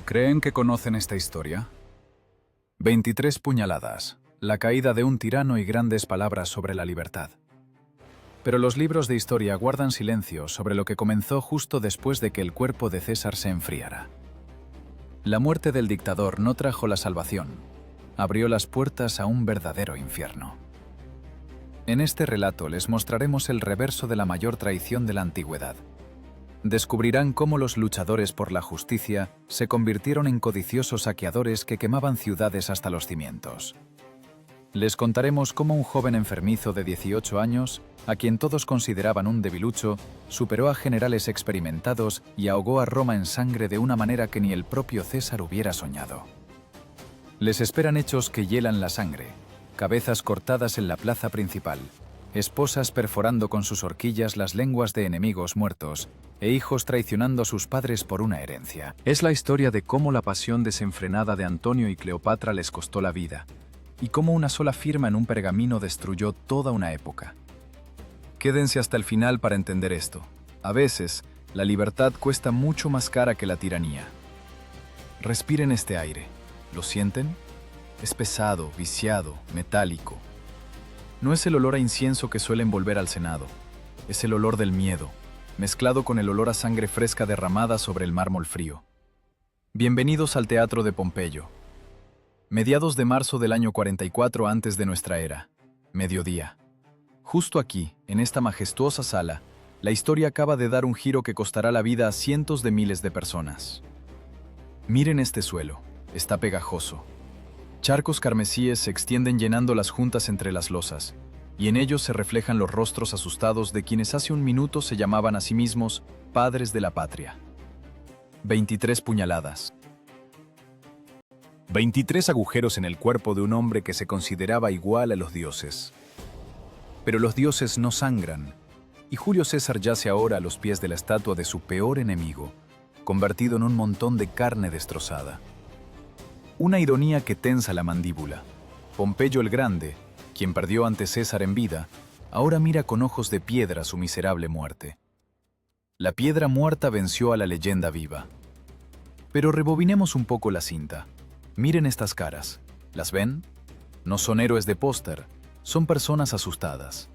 ¿Creen que conocen esta historia? 23 puñaladas, la caída de un tirano y grandes palabras sobre la libertad. Pero los libros de historia guardan silencio sobre lo que comenzó justo después de que el cuerpo de César se enfriara. La muerte del dictador no trajo la salvación, abrió las puertas a un verdadero infierno. En este relato les mostraremos el reverso de la mayor traición de la antigüedad. Descubrirán cómo los luchadores por la justicia se convirtieron en codiciosos saqueadores que quemaban ciudades hasta los cimientos. Les contaremos cómo un joven enfermizo de 18 años, a quien todos consideraban un debilucho, superó a generales experimentados y ahogó a Roma en sangre de una manera que ni el propio César hubiera soñado. Les esperan hechos que hielan la sangre, cabezas cortadas en la plaza principal, esposas perforando con sus horquillas las lenguas de enemigos muertos, e hijos traicionando a sus padres por una herencia. Es la historia de cómo la pasión desenfrenada de Antonio y Cleopatra les costó la vida, y cómo una sola firma en un pergamino destruyó toda una época. Quédense hasta el final para entender esto. A veces, la libertad cuesta mucho más cara que la tiranía. Respiren este aire. ¿Lo sienten? Es pesado, viciado, metálico. No es el olor a incienso que suele envolver al Senado. Es el olor del miedo, mezclado con el olor a sangre fresca derramada sobre el mármol frío. Bienvenidos al Teatro de Pompeyo. Mediados de marzo del año 44 antes de nuestra era. Mediodía. Justo aquí, en esta majestuosa sala, la historia acaba de dar un giro que costará la vida a cientos de miles de personas. Miren este suelo. Está pegajoso. Charcos carmesíes se extienden llenando las juntas entre las losas, y en ellos se reflejan los rostros asustados de quienes hace un minuto se llamaban a sí mismos padres de la patria. 23 puñaladas. 23 agujeros en el cuerpo de un hombre que se consideraba igual a los dioses. Pero los dioses no sangran, y Julio César yace ahora a los pies de la estatua de su peor enemigo, convertido en un montón de carne destrozada. Una ironía que tensa la mandíbula. Pompeyo el Grande, quien perdió ante César en vida, ahora mira con ojos de piedra su miserable muerte. La piedra muerta venció a la leyenda viva. Pero rebobinemos un poco la cinta. Miren estas caras. ¿Las ven? No son héroes de póster, son personas asustadas.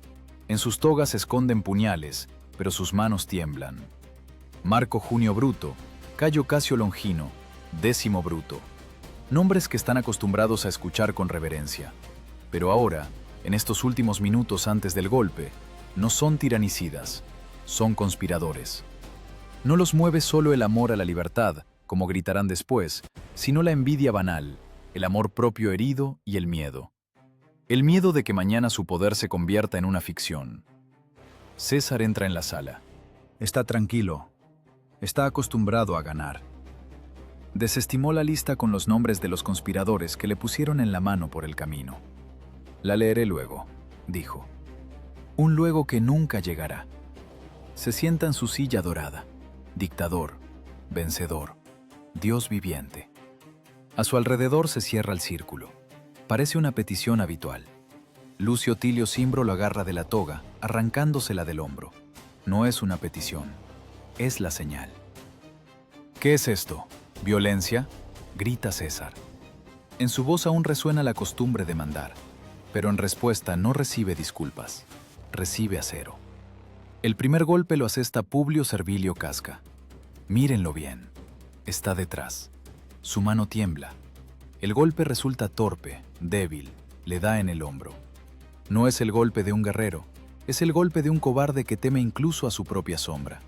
En sus togas se esconden puñales, pero sus manos tiemblan. Marco Junio Bruto, Cayo Casio Longino, Décimo Bruto. Nombres que están acostumbrados a escuchar con reverencia. Pero ahora, en estos últimos minutos antes del golpe, no son tiranicidas, son conspiradores. No los mueve solo el amor a la libertad, como gritarán después, sino la envidia banal, el amor propio herido y el miedo. El miedo de que mañana su poder se convierta en una ficción. César entra en la sala. Está tranquilo. Está acostumbrado a ganar. Desestimó la lista con los nombres de los conspiradores que le pusieron en la mano por el camino. La leeré luego, dijo. Un luego que nunca llegará. Se sienta en su silla dorada. Dictador, vencedor, Dios viviente. A su alrededor se cierra el círculo. Parece una petición habitual. Lucio Tilio Cimbro lo agarra de la toga, arrancándosela del hombro. No es una petición, es la señal. ¿Qué es esto? ¿Violencia? Grita César. En su voz aún resuena la costumbre de mandar, pero en respuesta no recibe disculpas, recibe acero. El primer golpe lo asesta Publio Servilio Casca. Mírenlo bien, está detrás. Su mano tiembla. El golpe resulta torpe, débil, le da en el hombro. No es el golpe de un guerrero, es el golpe de un cobarde que teme incluso a su propia sombra.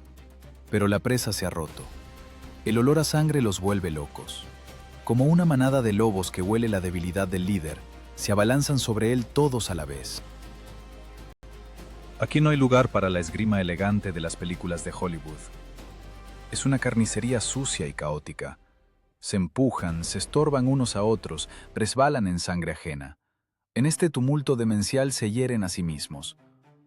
Pero la presa se ha roto. El olor a sangre los vuelve locos. Como una manada de lobos que huele la debilidad del líder, se abalanzan sobre él todos a la vez. Aquí no hay lugar para la esgrima elegante de las películas de Hollywood. Es una carnicería sucia y caótica. Se empujan, se estorban unos a otros, resbalan en sangre ajena. En este tumulto demencial se hieren a sí mismos.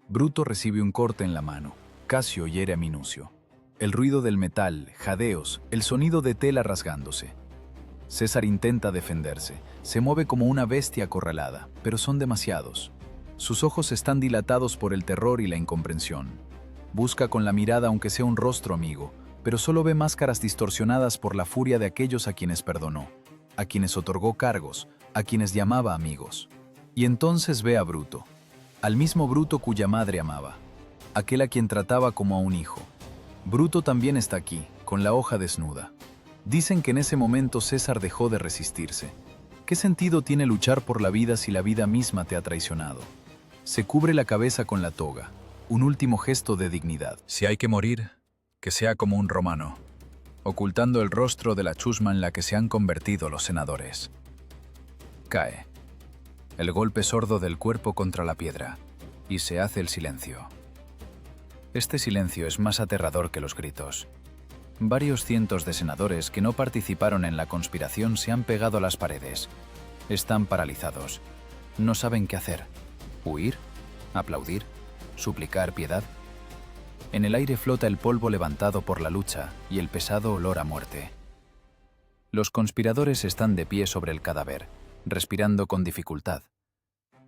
Bruto recibe un corte en la mano. Casio hiere a Minucio. El ruido del metal, jadeos, el sonido de tela rasgándose. César intenta defenderse, se mueve como una bestia acorralada, pero son demasiados. Sus ojos están dilatados por el terror y la incomprensión. Busca con la mirada aunque sea un rostro amigo, pero solo ve máscaras distorsionadas por la furia de aquellos a quienes perdonó, a quienes otorgó cargos, a quienes llamaba amigos. Y entonces ve a Bruto, al mismo Bruto cuya madre amaba, aquel a quien trataba como a un hijo. Bruto también está aquí, con la hoja desnuda. Dicen que en ese momento César dejó de resistirse. ¿Qué sentido tiene luchar por la vida si la vida misma te ha traicionado? Se cubre la cabeza con la toga, un último gesto de dignidad. Si hay que morir, que sea como un romano, ocultando el rostro de la chusma en la que se han convertido los senadores. Cae. El golpe sordo del cuerpo contra la piedra, y se hace el silencio. Este silencio es más aterrador que los gritos. Varios cientos de senadores que no participaron en la conspiración se han pegado a las paredes. Están paralizados. No saben qué hacer. ¿Huir? ¿Aplaudir? ¿Suplicar piedad? En el aire flota el polvo levantado por la lucha y el pesado olor a muerte. Los conspiradores están de pie sobre el cadáver, respirando con dificultad.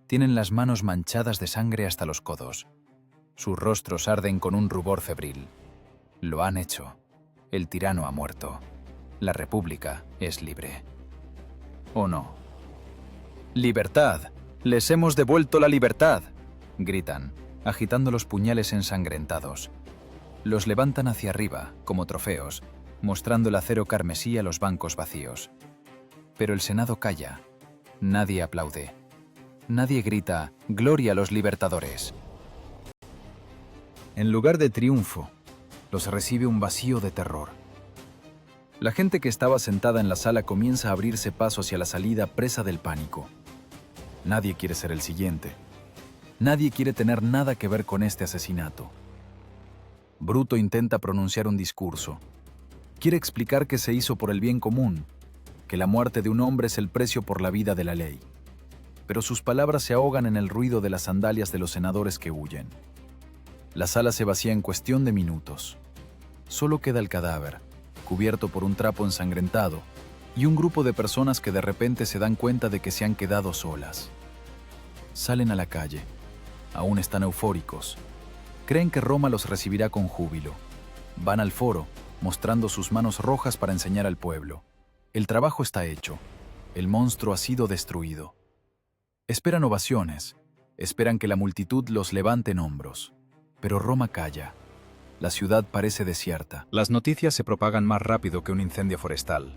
Tienen las manos manchadas de sangre hasta los codos. Sus rostros arden con un rubor febril. Lo han hecho. El tirano ha muerto. La República es libre. ¿O no? ¡Libertad! ¡Les hemos devuelto la libertad!, gritan, agitando los puñales ensangrentados. Los levantan hacia arriba, como trofeos, mostrando el acero carmesí a los bancos vacíos. Pero el Senado calla. Nadie aplaude. Nadie grita «¡Gloria a los libertadores!». En lugar de triunfo, los recibe un vacío de terror. La gente que estaba sentada en la sala comienza a abrirse paso hacia la salida presa del pánico. Nadie quiere ser el siguiente. Nadie quiere tener nada que ver con este asesinato. Bruto intenta pronunciar un discurso. Quiere explicar que se hizo por el bien común, que la muerte de un hombre es el precio por la vida de la ley. Pero sus palabras se ahogan en el ruido de las sandalias de los senadores que huyen. La sala se vacía en cuestión de minutos. Solo queda el cadáver, cubierto por un trapo ensangrentado, y un grupo de personas que de repente se dan cuenta de que se han quedado solas. Salen a la calle. Aún están eufóricos. Creen que Roma los recibirá con júbilo. Van al foro, mostrando sus manos rojas para enseñar al pueblo. El trabajo está hecho. El monstruo ha sido destruido. Esperan ovaciones. Esperan que la multitud los levante en hombros. Pero Roma calla. La ciudad parece desierta. Las noticias se propagan más rápido que un incendio forestal.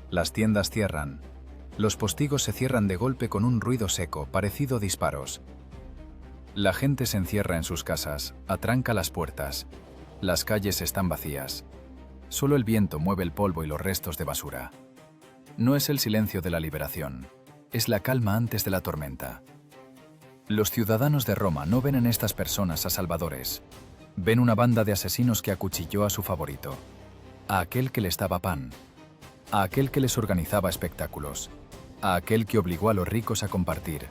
Las tiendas cierran. Los postigos se cierran de golpe con un ruido seco, parecido a disparos. La gente se encierra en sus casas, atranca las puertas. Las calles están vacías. Solo el viento mueve el polvo y los restos de basura. No es el silencio de la liberación. Es la calma antes de la tormenta. Los ciudadanos de Roma no ven en estas personas a salvadores. Ven una banda de asesinos que acuchilló a su favorito, a aquel que les daba pan, a aquel que les organizaba espectáculos, a aquel que obligó a los ricos a compartir.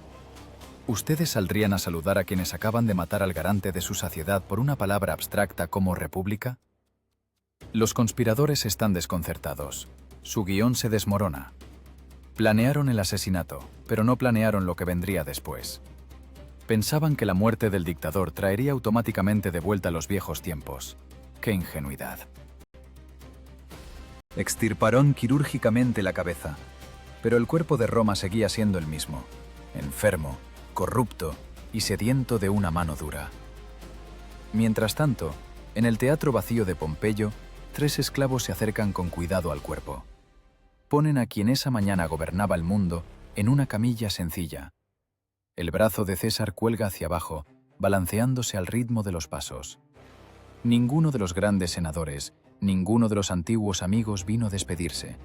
¿Ustedes saldrían a saludar a quienes acaban de matar al garante de su saciedad por una palabra abstracta como república? Los conspiradores están desconcertados. Su guión se desmorona. Planearon el asesinato, pero no planearon lo que vendría después. Pensaban que la muerte del dictador traería automáticamente de vuelta los viejos tiempos. ¡Qué ingenuidad! Extirparon quirúrgicamente la cabeza, pero el cuerpo de Roma seguía siendo el mismo, enfermo, corrupto y sediento de una mano dura. Mientras tanto, en el teatro vacío de Pompeyo, 3 esclavos se acercan con cuidado al cuerpo. Ponen a quien esa mañana gobernaba el mundo en una camilla sencilla. El brazo de César cuelga hacia abajo, balanceándose al ritmo de los pasos. Ninguno de los grandes senadores, ninguno de los antiguos amigos vino a despedirse.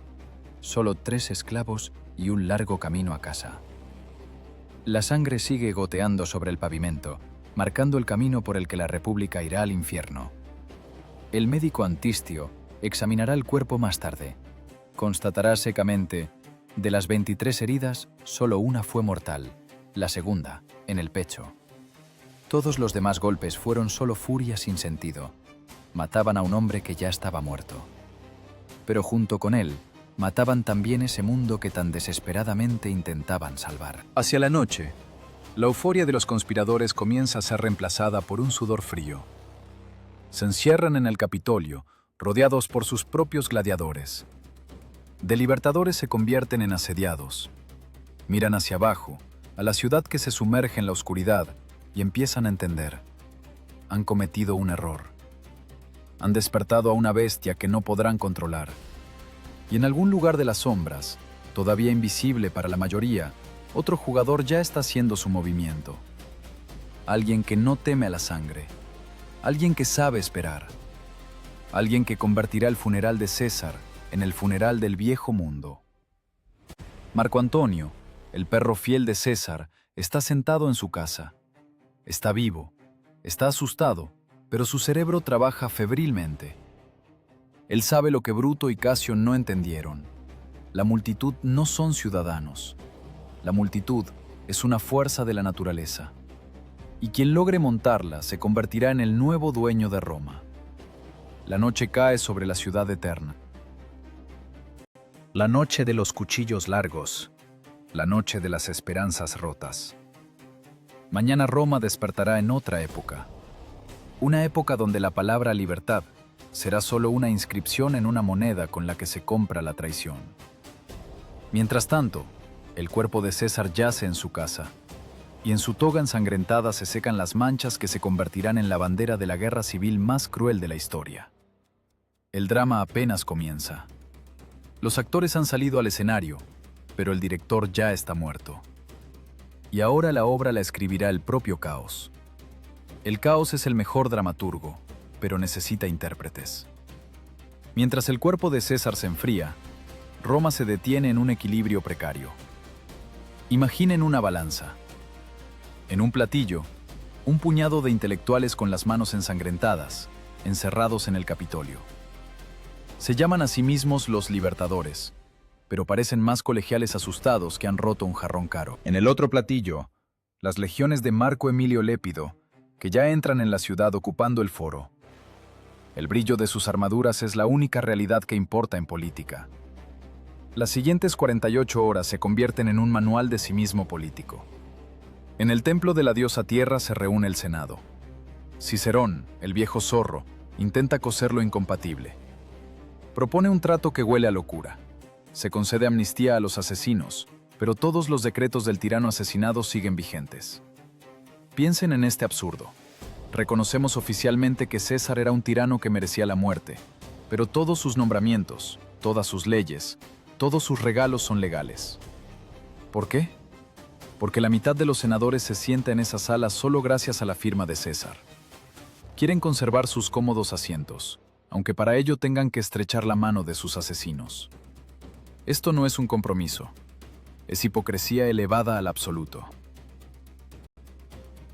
Solo 3 esclavos y un largo camino a casa. La sangre sigue goteando sobre el pavimento, marcando el camino por el que la República irá al infierno. El médico Antistio examinará el cuerpo más tarde. Constatará secamente, de las 23 heridas, solo una fue mortal. La segunda, en el pecho. Todos los demás golpes fueron solo furia sin sentido. Mataban a un hombre que ya estaba muerto. Pero junto con él, mataban también ese mundo que tan desesperadamente intentaban salvar. Hacia la noche, la euforia de los conspiradores comienza a ser reemplazada por un sudor frío. Se encierran en el Capitolio, rodeados por sus propios gladiadores. De libertadores se convierten en asediados. Miran hacia abajo, a la ciudad que se sumerge en la oscuridad, y empiezan a entender. Han cometido un error. Han despertado a una bestia que no podrán controlar. Y en algún lugar de las sombras, todavía invisible para la mayoría, otro jugador ya está haciendo su movimiento. Alguien que no teme a la sangre. Alguien que sabe esperar. Alguien que convertirá el funeral de César en el funeral del viejo mundo. Marco Antonio, el perro fiel de César, está sentado en su casa. Está vivo, está asustado, pero su cerebro trabaja febrilmente. Él sabe lo que Bruto y Casio no entendieron. La multitud no son ciudadanos. La multitud es una fuerza de la naturaleza. Y quien logre montarla se convertirá en el nuevo dueño de Roma. La noche cae sobre la ciudad eterna. La noche de los cuchillos largos. La noche de las esperanzas rotas. Mañana Roma despertará en otra época. Una época donde la palabra libertad será solo una inscripción en una moneda con la que se compra la traición. Mientras tanto, el cuerpo de César yace en su casa, y en su toga ensangrentada se secan las manchas que se convertirán en la bandera de la guerra civil más cruel de la historia. El drama apenas comienza. Los actores han salido al escenario, pero el director ya está muerto. Y ahora la obra la escribirá el propio Caos. El Caos es el mejor dramaturgo, pero necesita intérpretes. Mientras el cuerpo de César se enfría, Roma se detiene en un equilibrio precario. Imaginen una balanza. En un platillo, un puñado de intelectuales con las manos ensangrentadas, encerrados en el Capitolio. Se llaman a sí mismos los libertadores, pero parecen más colegiales asustados que han roto un jarrón caro. En el otro platillo, las legiones de Marco Emilio Lépido, que ya entran en la ciudad ocupando el foro. El brillo de sus armaduras es la única realidad que importa en política. Las siguientes 48 horas se convierten en un manual de cinismo político. En el templo de la diosa Tierra se reúne el Senado. Cicerón, el viejo zorro, intenta coser lo incompatible. Propone un trato que huele a locura. Se concede amnistía a los asesinos, pero todos los decretos del tirano asesinado siguen vigentes. Piensen en este absurdo. Reconocemos oficialmente que César era un tirano que merecía la muerte, pero todos sus nombramientos, todas sus leyes, todos sus regalos son legales. ¿Por qué? Porque la mitad de los senadores se sienta en esa sala solo gracias a la firma de César. Quieren conservar sus cómodos asientos, aunque para ello tengan que estrechar la mano de sus asesinos. Esto no es un compromiso, es hipocresía elevada al absoluto.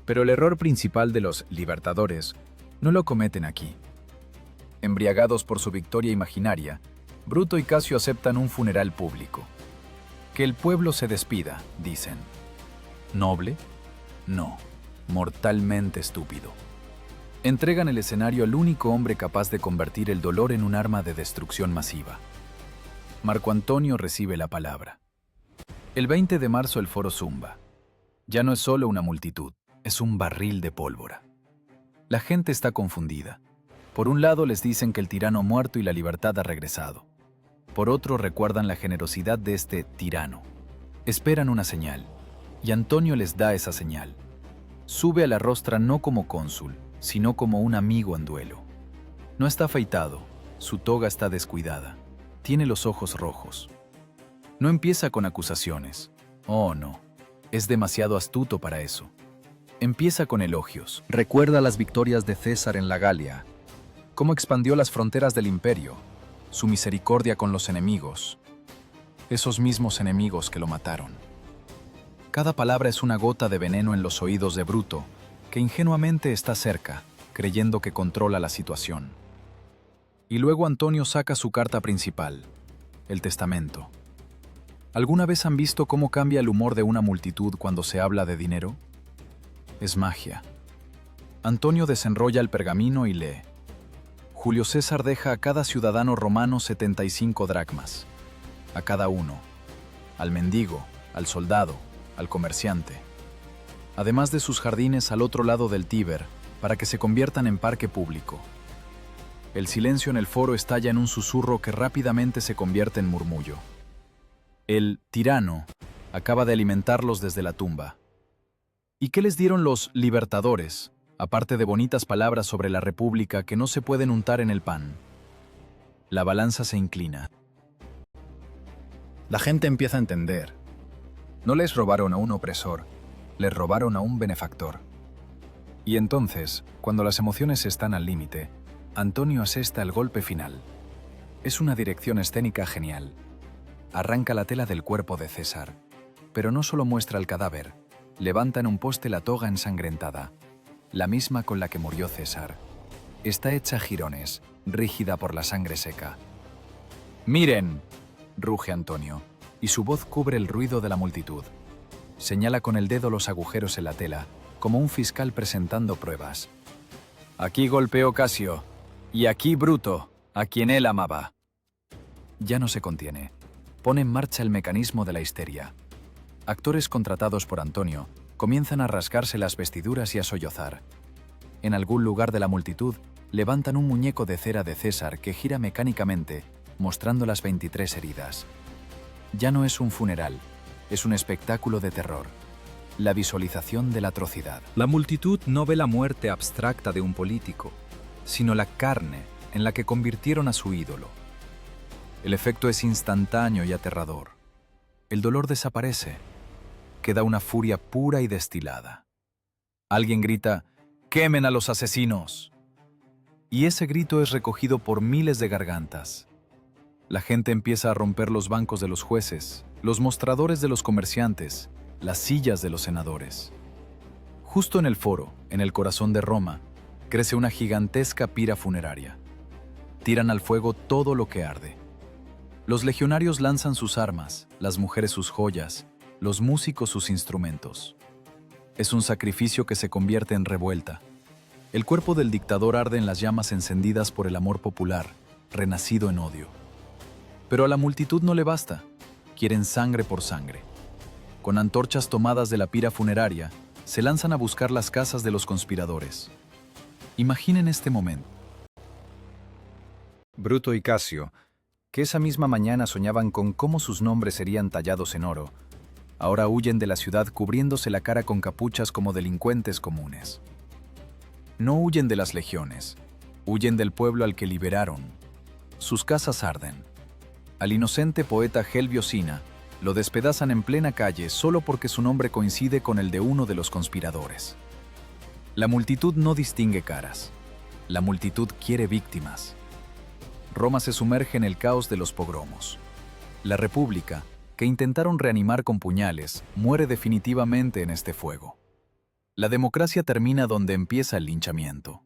Pero el error principal de los libertadores no lo cometen aquí. Embriagados por su victoria imaginaria, Bruto y Casio aceptan un funeral público. Que el pueblo se despida, dicen. ¿Noble? No, mortalmente estúpido. Entregan el escenario al único hombre capaz de convertir el dolor en un arma de destrucción masiva. Marco Antonio recibe la palabra. El 20 de marzo el foro zumba. Ya no es solo una multitud, es un barril de pólvora. La gente está confundida. Por un lado les dicen que el tirano ha muerto y la libertad ha regresado. Por otro recuerdan la generosidad de este tirano. Esperan una señal, y Antonio les da esa señal. Sube a la rostra no como cónsul, sino como un amigo en duelo. No está afeitado, su toga está descuidada. Tiene los ojos rojos. No empieza con acusaciones. Oh, no. Es demasiado astuto para eso. Empieza con elogios. Recuerda las victorias de César en la Galia, cómo expandió las fronteras del imperio, su misericordia con los enemigos, esos mismos enemigos que lo mataron. Cada palabra es una gota de veneno en los oídos de Bruto, que ingenuamente está cerca, creyendo que controla la situación. Y luego Antonio saca su carta principal, el testamento. ¿Alguna vez han visto cómo cambia el humor de una multitud cuando se habla de dinero? Es magia. Antonio desenrolla el pergamino y lee. Julio César deja a cada ciudadano romano 75 dracmas. A cada uno. Al mendigo, al soldado, al comerciante. Además de sus jardines al otro lado del Tíber, para que se conviertan en parque público. El silencio en el foro estalla en un susurro que rápidamente se convierte en murmullo. El tirano acaba de alimentarlos desde la tumba. ¿Y qué les dieron los libertadores, aparte de bonitas palabras sobre la república que no se pueden untar en el pan? La balanza se inclina. La gente empieza a entender. No les robaron a un opresor, les robaron a un benefactor. Y entonces, cuando las emociones están al límite, Antonio asesta el golpe final. Es una dirección escénica genial. Arranca la tela del cuerpo de César, pero no solo muestra el cadáver, levanta en un poste la toga ensangrentada, la misma con la que murió César. Está hecha jirones, rígida por la sangre seca. ¡Miren!, ruge Antonio, y su voz cubre el ruido de la multitud. Señala con el dedo los agujeros en la tela, como un fiscal presentando pruebas. Aquí golpeó Casio, y aquí Bruto, a quien él amaba. Ya no se contiene. Pone en marcha el mecanismo de la histeria. Actores contratados por Antonio comienzan a rasgarse las vestiduras y a sollozar. En algún lugar de la multitud levantan un muñeco de cera de César que gira mecánicamente, mostrando las 23 heridas. Ya no es un funeral, es un espectáculo de terror. La visualización de la atrocidad. La multitud no ve la muerte abstracta de un político, sino la carne en la que convirtieron a su ídolo. El efecto es instantáneo y aterrador. El dolor desaparece. Queda una furia pura y destilada. Alguien grita: ¡quemen a los asesinos! Y ese grito es recogido por miles de gargantas. La gente empieza a romper los bancos de los jueces, los mostradores de los comerciantes, las sillas de los senadores. Justo en el foro, en el corazón de Roma, crece una gigantesca pira funeraria. Tiran al fuego todo lo que arde. Los legionarios lanzan sus armas, las mujeres sus joyas, los músicos sus instrumentos. Es un sacrificio que se convierte en revuelta. El cuerpo del dictador arde en las llamas encendidas por el amor popular, renacido en odio. Pero a la multitud no le basta. Quieren sangre por sangre. Con antorchas tomadas de la pira funeraria, se lanzan a buscar las casas de los conspiradores. Imaginen este momento. Bruto y Casio, que esa misma mañana soñaban con cómo sus nombres serían tallados en oro, ahora huyen de la ciudad cubriéndose la cara con capuchas como delincuentes comunes. No huyen de las legiones, huyen del pueblo al que liberaron. Sus casas arden. Al inocente poeta Helvio Sina lo despedazan en plena calle solo porque su nombre coincide con el de uno de los conspiradores. La multitud no distingue caras. La multitud quiere víctimas. Roma se sumerge en el caos de los pogromos. La República, que intentaron reanimar con puñales, muere definitivamente en este fuego. La democracia termina donde empieza el linchamiento.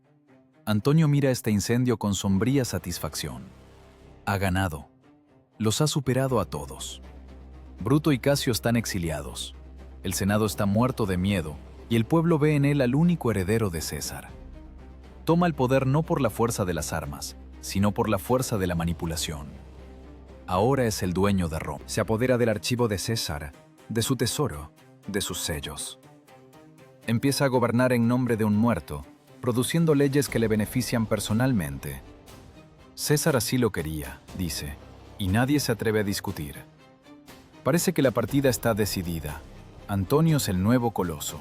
Antonio mira este incendio con sombría satisfacción. Ha ganado. Los ha superado a todos. Bruto y Casio están exiliados. El Senado está muerto de miedo y el pueblo ve en él al único heredero de César. Toma el poder no por la fuerza de las armas, sino por la fuerza de la manipulación. Ahora es el dueño de Roma. Se apodera del archivo de César, de su tesoro, de sus sellos. Empieza a gobernar en nombre de un muerto, produciendo leyes que le benefician personalmente. César así lo quería, dice, y nadie se atreve a discutir. Parece que la partida está decidida. Antonio es el nuevo coloso.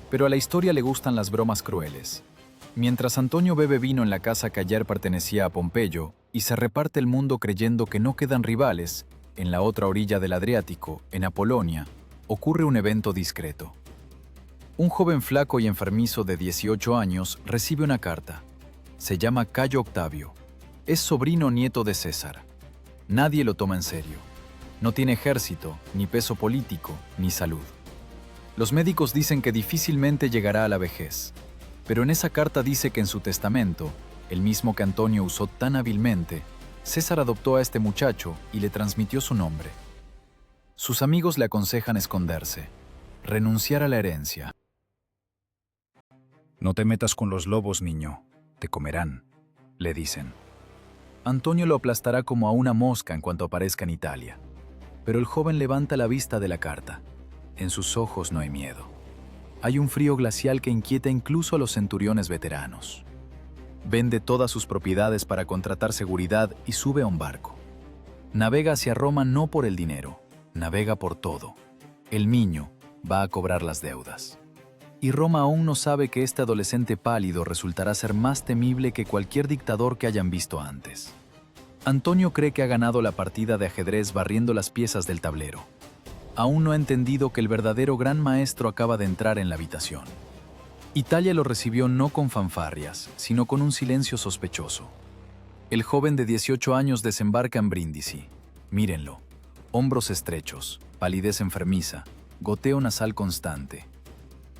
Pero a la historia le gustan las bromas crueles. Mientras Antonio bebe vino en la casa que ayer pertenecía a Pompeyo y se reparte el mundo creyendo que no quedan rivales, en la otra orilla del Adriático, en Apolonia, ocurre un evento discreto. Un joven flaco y enfermizo de 18 años recibe una carta. Se llama Cayo Octavio. Es sobrino nieto de César. Nadie lo toma en serio. No tiene ejército, ni peso político, ni salud. Los médicos dicen que difícilmente llegará a la vejez. Pero en esa carta dice que en su testamento, el mismo que Antonio usó tan hábilmente, César adoptó a este muchacho y le transmitió su nombre. Sus amigos le aconsejan esconderse, renunciar a la herencia. No te metas con los lobos, niño, te comerán, le dicen. Antonio lo aplastará como a una mosca en cuanto aparezca en Italia. Pero el joven levanta la vista de la carta. En sus ojos no hay miedo. Hay un frío glacial que inquieta incluso a los centuriones veteranos. Vende todas sus propiedades para contratar seguridad y sube a un barco. Navega hacia Roma no por el dinero, navega por todo. El niño va a cobrar las deudas. Y Roma aún no sabe que este adolescente pálido resultará ser más temible que cualquier dictador que hayan visto antes. Antonio cree que ha ganado la partida de ajedrez barriendo las piezas del tablero. Aún no ha entendido que el verdadero gran maestro acaba de entrar en la habitación. Italia lo recibió no con fanfarrias, sino con un silencio sospechoso. El joven de 18 años desembarca en Brindisi. Mírenlo. Hombros estrechos, palidez enfermiza, goteo nasal constante.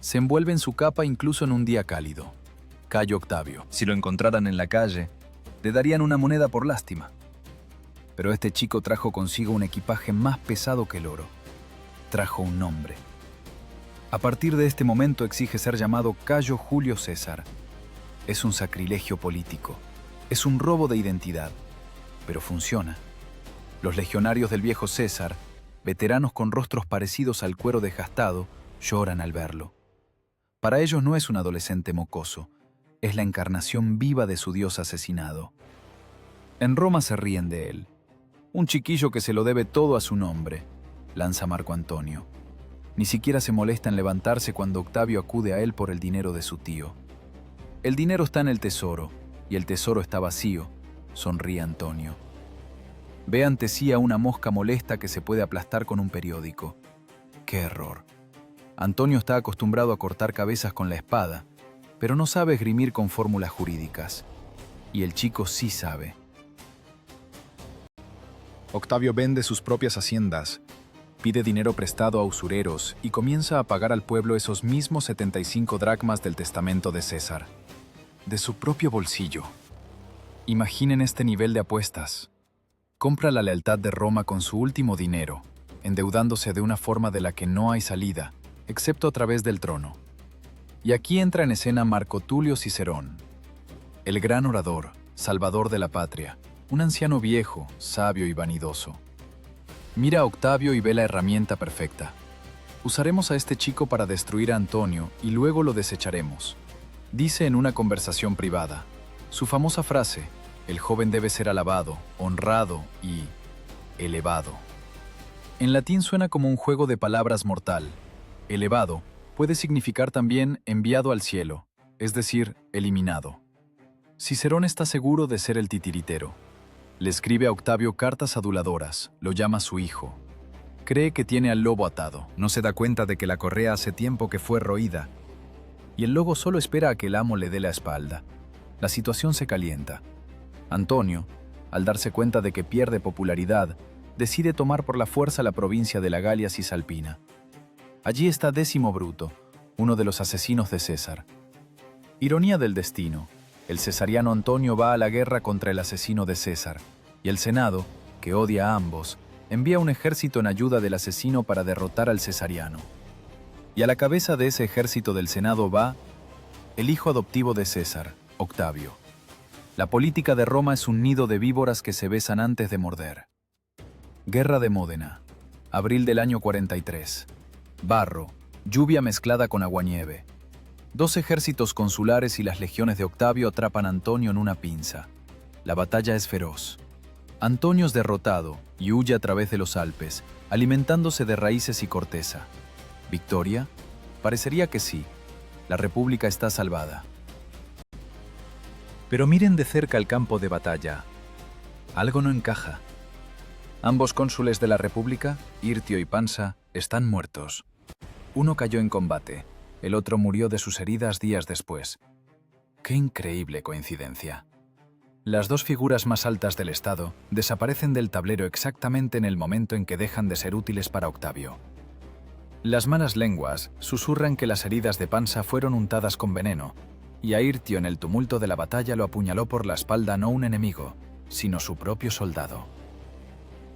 Se envuelve en su capa incluso en un día cálido. Cayo Octavio. Si lo encontraran en la calle, le darían una moneda por lástima. Pero este chico trajo consigo un equipaje más pesado que el oro. Trajo un nombre. A partir de este momento exige ser llamado Cayo Julio César. Es un sacrilegio político. Es un robo de identidad. Pero funciona. Los legionarios del viejo César, veteranos con rostros parecidos al cuero desgastado, lloran al verlo. Para ellos no es un adolescente mocoso, es la encarnación viva de su dios asesinado. En Roma se ríen de él. Un chiquillo que se lo debe todo a su nombre, lanza Marco Antonio. Ni siquiera se molesta en levantarse cuando Octavio acude a él por el dinero de su tío. El dinero está en el tesoro, y el tesoro está vacío, sonríe Antonio. Ve ante sí a una mosca molesta que se puede aplastar con un periódico. ¡Qué error! Antonio está acostumbrado a cortar cabezas con la espada, pero no sabe esgrimir con fórmulas jurídicas. Y el chico sí sabe. Octavio vende sus propias haciendas, pide dinero prestado a usureros y comienza a pagar al pueblo esos mismos 75 dracmas del testamento de César. De su propio bolsillo. Imaginen este nivel de apuestas. Compra la lealtad de Roma con su último dinero, endeudándose de una forma de la que no hay salida, excepto a través del trono. Y aquí entra en escena Marco Tulio Cicerón, el gran orador, salvador de la patria, un anciano viejo, sabio y vanidoso. Mira a Octavio y ve la herramienta perfecta. Usaremos a este chico para destruir a Antonio y luego lo desecharemos. Dice en una conversación privada, su famosa frase, el joven debe ser alabado, honrado y elevado. En latín suena como un juego de palabras mortal. Elevado puede significar también enviado al cielo, es decir, eliminado. Cicerón está seguro de ser el titiritero. Le escribe a Octavio cartas aduladoras, lo llama su hijo. Cree que tiene al lobo atado. No se da cuenta de que la correa hace tiempo que fue roída. Y el lobo solo espera a que el amo le dé la espalda. La situación se calienta. Antonio, al darse cuenta de que pierde popularidad, decide tomar por la fuerza la provincia de la Galia Cisalpina. Allí está Décimo Bruto, uno de los asesinos de César. Ironía del destino. El cesariano Antonio va a la guerra contra el asesino de César, y el Senado, que odia a ambos, envía un ejército en ayuda del asesino para derrotar al cesariano. Y a la cabeza de ese ejército del Senado va el hijo adoptivo de César, Octavio. La política de Roma es un nido de víboras que se besan antes de morder. Guerra de Módena, abril del año 43. Barro, lluvia mezclada con aguanieve. 2 ejércitos consulares y las legiones de Octavio atrapan a Antonio en una pinza. La batalla es feroz. Antonio es derrotado y huye a través de los Alpes, alimentándose de raíces y corteza. ¿Victoria? Parecería que sí. La República está salvada. Pero miren de cerca el campo de batalla. Algo no encaja. Ambos cónsules de la República, Hirtio y Pansa, están muertos. Uno cayó en combate. El otro murió de sus heridas días después. ¡Qué increíble coincidencia! Las 2 figuras más altas del Estado desaparecen del tablero exactamente en el momento en que dejan de ser útiles para Octavio. Las malas lenguas susurran que las heridas de Pansa fueron untadas con veneno, y a Hirtio en el tumulto de la batalla lo apuñaló por la espalda no un enemigo, sino su propio soldado.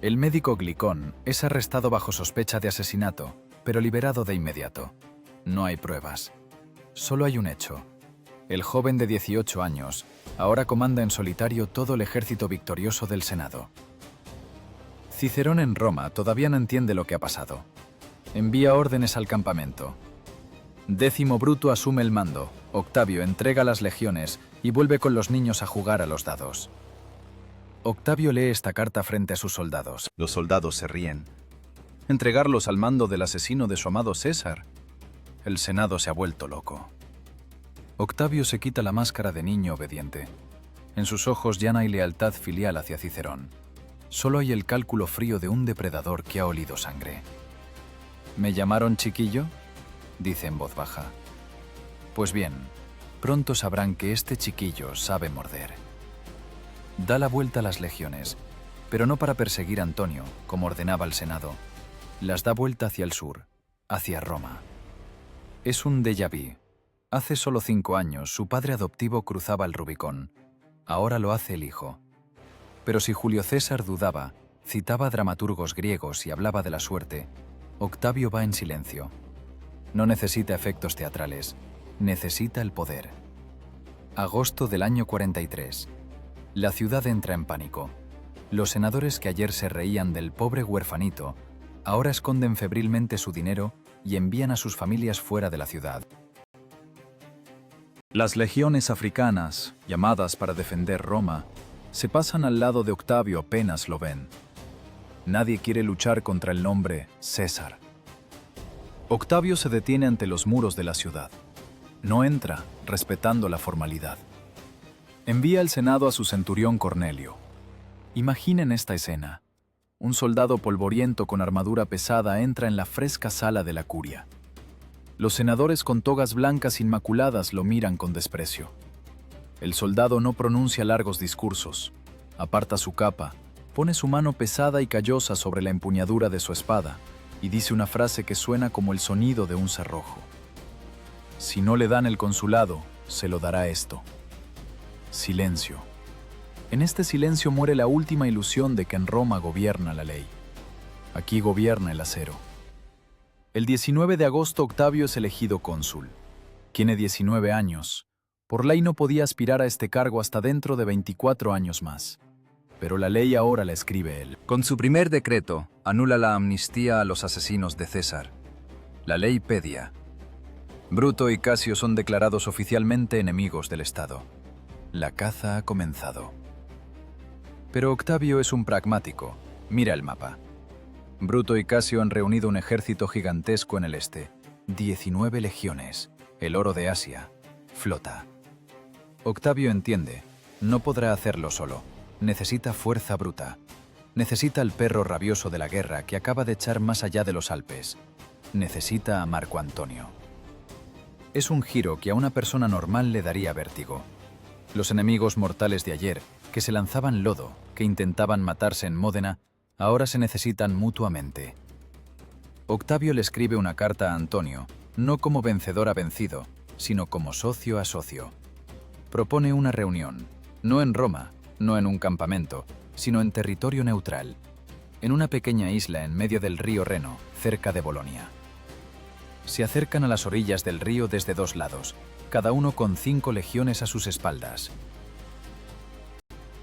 El médico Glicón es arrestado bajo sospecha de asesinato, pero liberado de inmediato. No hay pruebas. Solo hay un hecho. El joven de 18 años ahora comanda en solitario todo el ejército victorioso del Senado. Cicerón en Roma todavía no entiende lo que ha pasado. Envía órdenes al campamento. Décimo Bruto asume el mando, Octavio entrega las legiones y vuelve con los niños a jugar a los dados. Octavio lee esta carta frente a sus soldados. Los soldados se ríen. ¿Entregarlos al mando del asesino de su amado César? El Senado se ha vuelto loco. Octavio se quita la máscara de niño obediente. En sus ojos ya no hay lealtad filial hacia Cicerón. Solo hay el cálculo frío de un depredador que ha olido sangre. ¿Me llamaron chiquillo?, dice en voz baja. Pues bien, pronto sabrán que este chiquillo sabe morder. Da la vuelta a las legiones, pero no para perseguir a Antonio, como ordenaba el Senado. Las da vuelta hacia el sur, hacia Roma. Es un déjà vu. Hace solo 5 años su padre adoptivo cruzaba el Rubicón. Ahora lo hace el hijo. Pero si Julio César dudaba, citaba dramaturgos griegos y hablaba de la suerte, Octavio va en silencio. No necesita efectos teatrales, necesita el poder. Agosto del año 43. La ciudad entra en pánico. Los senadores que ayer se reían del pobre huerfanito, ahora esconden febrilmente su dinero y envían a sus familias fuera de la ciudad. Las legiones africanas, llamadas para defender Roma, se pasan al lado de Octavio apenas lo ven. Nadie quiere luchar contra el nombre César. Octavio se detiene ante los muros de la ciudad. No entra, respetando la formalidad. Envía al Senado a su centurión Cornelio. Imaginen esta escena. Un soldado polvoriento con armadura pesada entra en la fresca sala de la curia. Los senadores con togas blancas inmaculadas lo miran con desprecio. El soldado no pronuncia largos discursos. Aparta su capa, pone su mano pesada y callosa sobre la empuñadura de su espada y dice una frase que suena como el sonido de un cerrojo. Si no le dan el consulado, se lo dará esto. Silencio. En este silencio muere la última ilusión de que en Roma gobierna la ley. Aquí gobierna el acero. El 19 de agosto Octavio es elegido cónsul. Tiene 19 años. Por ley no podía aspirar a este cargo hasta dentro de 24 años más. Pero la ley ahora la escribe él. Con su primer decreto, anula la amnistía a los asesinos de César. La ley pedia. Bruto y Casio son declarados oficialmente enemigos del Estado. La caza ha comenzado. Pero Octavio es un pragmático. Mira el mapa. Bruto y Casio han reunido un ejército gigantesco en el este. 19 legiones. El oro de Asia. Flota. Octavio entiende. No podrá hacerlo solo. Necesita fuerza bruta. Necesita al perro rabioso de la guerra que acaba de echar más allá de los Alpes. Necesita a Marco Antonio. Es un giro que a una persona normal le daría vértigo. Los enemigos mortales de ayer, que se lanzaban lodo, que intentaban matarse en Módena, ahora se necesitan mutuamente. Octavio le escribe una carta a Antonio, no como vencedor a vencido, sino como socio a socio. Propone una reunión, no en Roma, no en un campamento, sino en territorio neutral, en una pequeña isla en medio del río Reno, cerca de Bolonia. Se acercan a las orillas del río desde 2 lados, cada uno con 5 legiones a sus espaldas.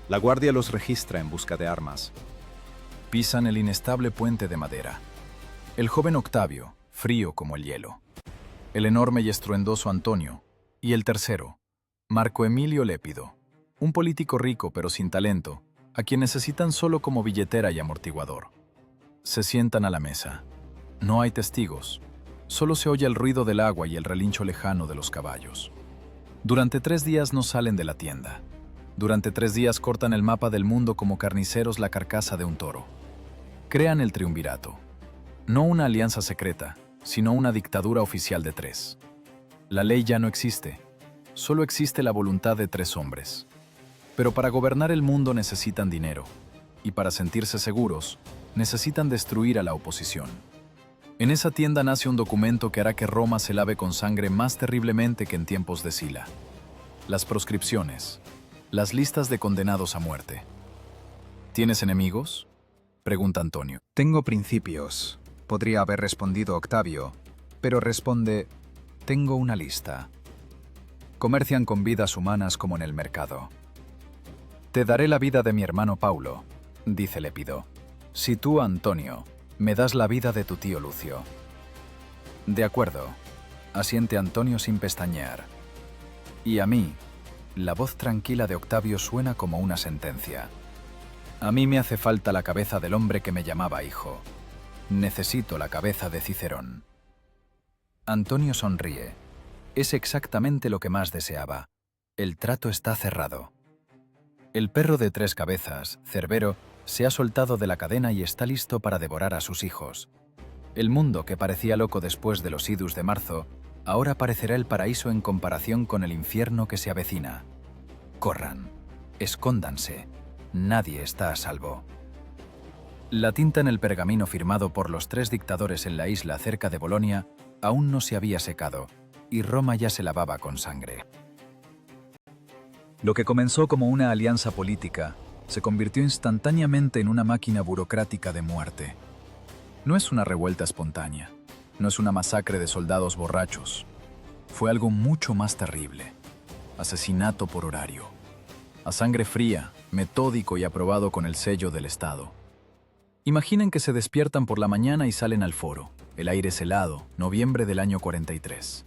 La guardia los registra en busca de armas. Pisan el inestable puente de madera. El joven Octavio, frío como el hielo. El enorme y estruendoso Antonio. Y el tercero, Marco Emilio Lépido, un político rico pero sin talento, a quien necesitan solo como billetera y amortiguador. Se sientan a la mesa. No hay testigos. Solo se oye el ruido del agua y el relincho lejano de los caballos. Durante 3 días no salen de la tienda. Durante 3 días cortan el mapa del mundo como carniceros la carcasa de un toro. Crean el triunvirato. No una alianza secreta, sino una dictadura oficial de 3. La ley ya no existe. Solo existe la voluntad de 3 hombres. Pero para gobernar el mundo necesitan dinero. Y para sentirse seguros, necesitan destruir a la oposición. En esa tienda nace un documento que hará que Roma se lave con sangre más terriblemente que en tiempos de Sila. Las proscripciones. Las listas de condenados a muerte. ¿Tienes enemigos?, pregunta Antonio. Tengo principios, podría haber respondido Octavio, pero responde, tengo una lista. Comercian con vidas humanas como en el mercado. Te daré la vida de mi hermano Paulo, dice Lépido, si tú, Antonio, me das la vida de tu tío Lucio. De acuerdo, asiente Antonio sin pestañear. Y a mí, la voz tranquila de Octavio suena como una sentencia. A mí me hace falta la cabeza del hombre que me llamaba hijo. Necesito la cabeza de Cicerón. Antonio sonríe. Es exactamente lo que más deseaba. El trato está cerrado. El perro de 3 cabezas, Cerbero, se ha soltado de la cadena y está listo para devorar a sus hijos. El mundo que parecía loco después de los idus de marzo, ahora parecerá el paraíso en comparación con el infierno que se avecina. Corran, escóndanse, nadie está a salvo. La tinta en el pergamino firmado por los 3 dictadores en la isla cerca de Bolonia aún no se había secado, y Roma ya se lavaba con sangre. Lo que comenzó como una alianza política se convirtió instantáneamente en una máquina burocrática de muerte. No es una revuelta espontánea, no es una masacre de soldados borrachos. Fue algo mucho más terrible. Asesinato por horario. A sangre fría, metódico y aprobado con el sello del Estado. Imaginen que se despiertan por la mañana y salen al foro. El aire es helado, noviembre del año 43.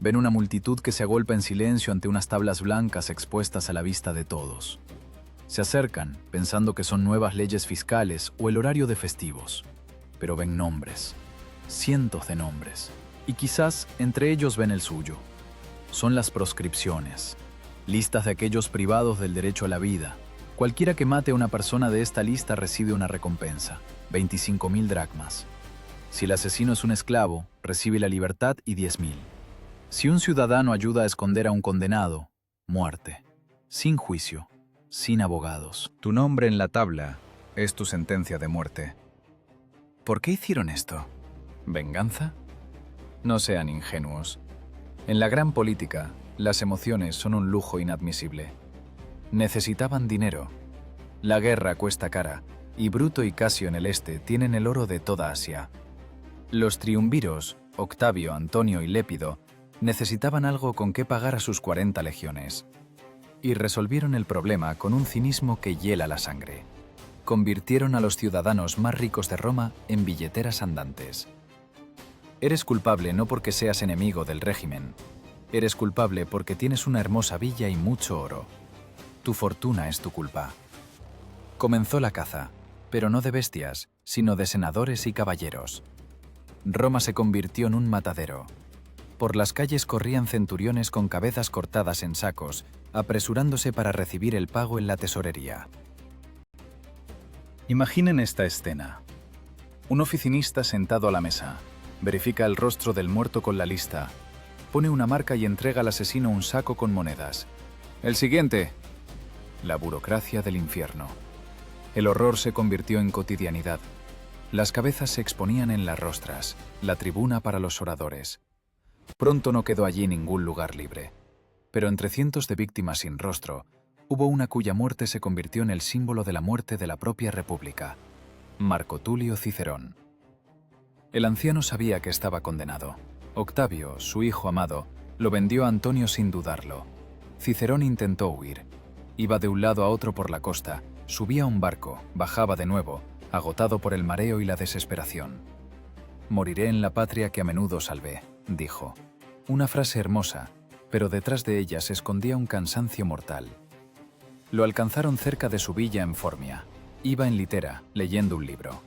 Ven una multitud que se agolpa en silencio ante unas tablas blancas expuestas a la vista de todos. Se acercan, pensando que son nuevas leyes fiscales o el horario de festivos. Pero ven nombres, cientos de nombres, y quizás entre ellos ven el suyo. Son las proscripciones, listas de aquellos privados del derecho a la vida. Cualquiera que mate a una persona de esta lista recibe una recompensa, 25.000 dracmas. Si el asesino es un esclavo, recibe la libertad y 10.000. Si un ciudadano ayuda a esconder a un condenado, muerte, sin juicio, sin abogados. Tu nombre en la tabla es tu sentencia de muerte. ¿Por qué hicieron esto? ¿Venganza? No sean ingenuos. En la gran política, las emociones son un lujo inadmisible. Necesitaban dinero. La guerra cuesta cara, y Bruto y Casio en el este tienen el oro de toda Asia. Los triunviros, Octavio, Antonio y Lépido, necesitaban algo con qué pagar a sus 40 legiones. Y resolvieron el problema con un cinismo que hiela la sangre. Convirtieron a los ciudadanos más ricos de Roma en billeteras andantes. Eres culpable no porque seas enemigo del régimen. Eres culpable porque tienes una hermosa villa y mucho oro. Tu fortuna es tu culpa. Comenzó la caza, pero no de bestias, sino de senadores y caballeros. Roma se convirtió en un matadero. Por las calles corrían centuriones con cabezas cortadas en sacos, apresurándose para recibir el pago en la tesorería. Imaginen esta escena. Un oficinista sentado a la mesa, verifica el rostro del muerto con la lista, pone una marca y entrega al asesino un saco con monedas. El siguiente. La burocracia del infierno. El horror se convirtió en cotidianidad. Las cabezas se exponían en las rostras, la tribuna para los oradores. Pronto no quedó allí ningún lugar libre. Pero entre cientos de víctimas sin rostro, hubo una cuya muerte se convirtió en el símbolo de la muerte de la propia República. Marco Tulio Cicerón. El anciano sabía que estaba condenado. Octavio, su hijo amado, lo vendió a Antonio sin dudarlo. Cicerón intentó huir. Iba de un lado a otro por la costa, subía a un barco, bajaba de nuevo, agotado por el mareo y la desesperación. «Moriré en la patria que a menudo salvé», dijo. Una frase hermosa, pero detrás de ella se escondía un cansancio mortal. Lo alcanzaron cerca de su villa en Formia. Iba en litera, leyendo un libro.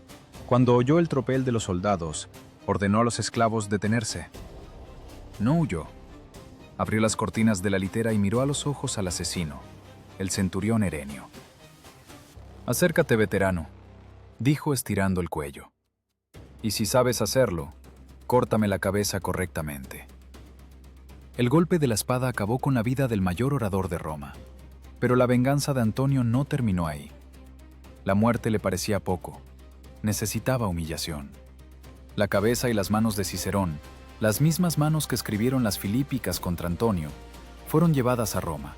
Cuando oyó el tropel de los soldados, ordenó a los esclavos detenerse. No huyó. Abrió las cortinas de la litera y miró a los ojos al asesino, el centurión Herenio. «Acércate, veterano», dijo estirando el cuello. «Y si sabes hacerlo, córtame la cabeza correctamente». El golpe de la espada acabó con la vida del mayor orador de Roma. Pero la venganza de Antonio no terminó ahí. La muerte le parecía poco. Necesitaba humillación. La cabeza y las manos de Cicerón, las mismas manos que escribieron las Filípicas contra Antonio, fueron llevadas a Roma.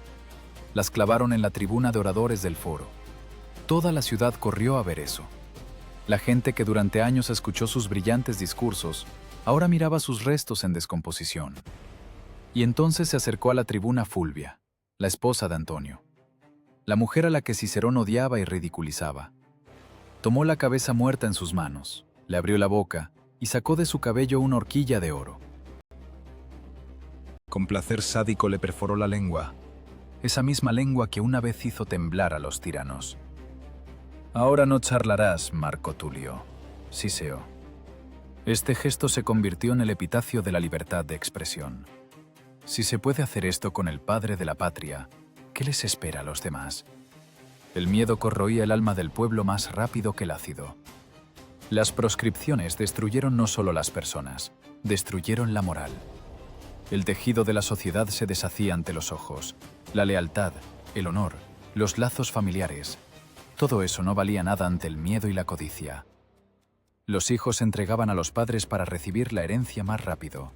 Las clavaron en la tribuna de oradores del foro. Toda la ciudad corrió a ver eso. La gente que durante años escuchó sus brillantes discursos, ahora miraba sus restos en descomposición. Y entonces se acercó a la tribuna Fulvia, la esposa de Antonio, la mujer a la que Cicerón odiaba y ridiculizaba. Tomó la cabeza muerta en sus manos, le abrió la boca y sacó de su cabello una horquilla de oro. Con placer sádico le perforó la lengua. esa misma lengua que una vez hizo temblar a los tiranos. Ahora no charlarás, Marco Tulio. Siseo. Este gesto se convirtió en el epitafio de la libertad de expresión. Si se puede hacer esto con el padre de la patria, ¿qué les espera a los demás? El miedo corroía el alma del pueblo más rápido que el ácido. Las proscripciones destruyeron no solo las personas, destruyeron la moral. El tejido de la sociedad se deshacía ante los ojos. La lealtad, el honor, los lazos familiares. Todo eso no valía nada ante el miedo y la codicia. Los hijos se entregaban a los padres para recibir la herencia más rápido.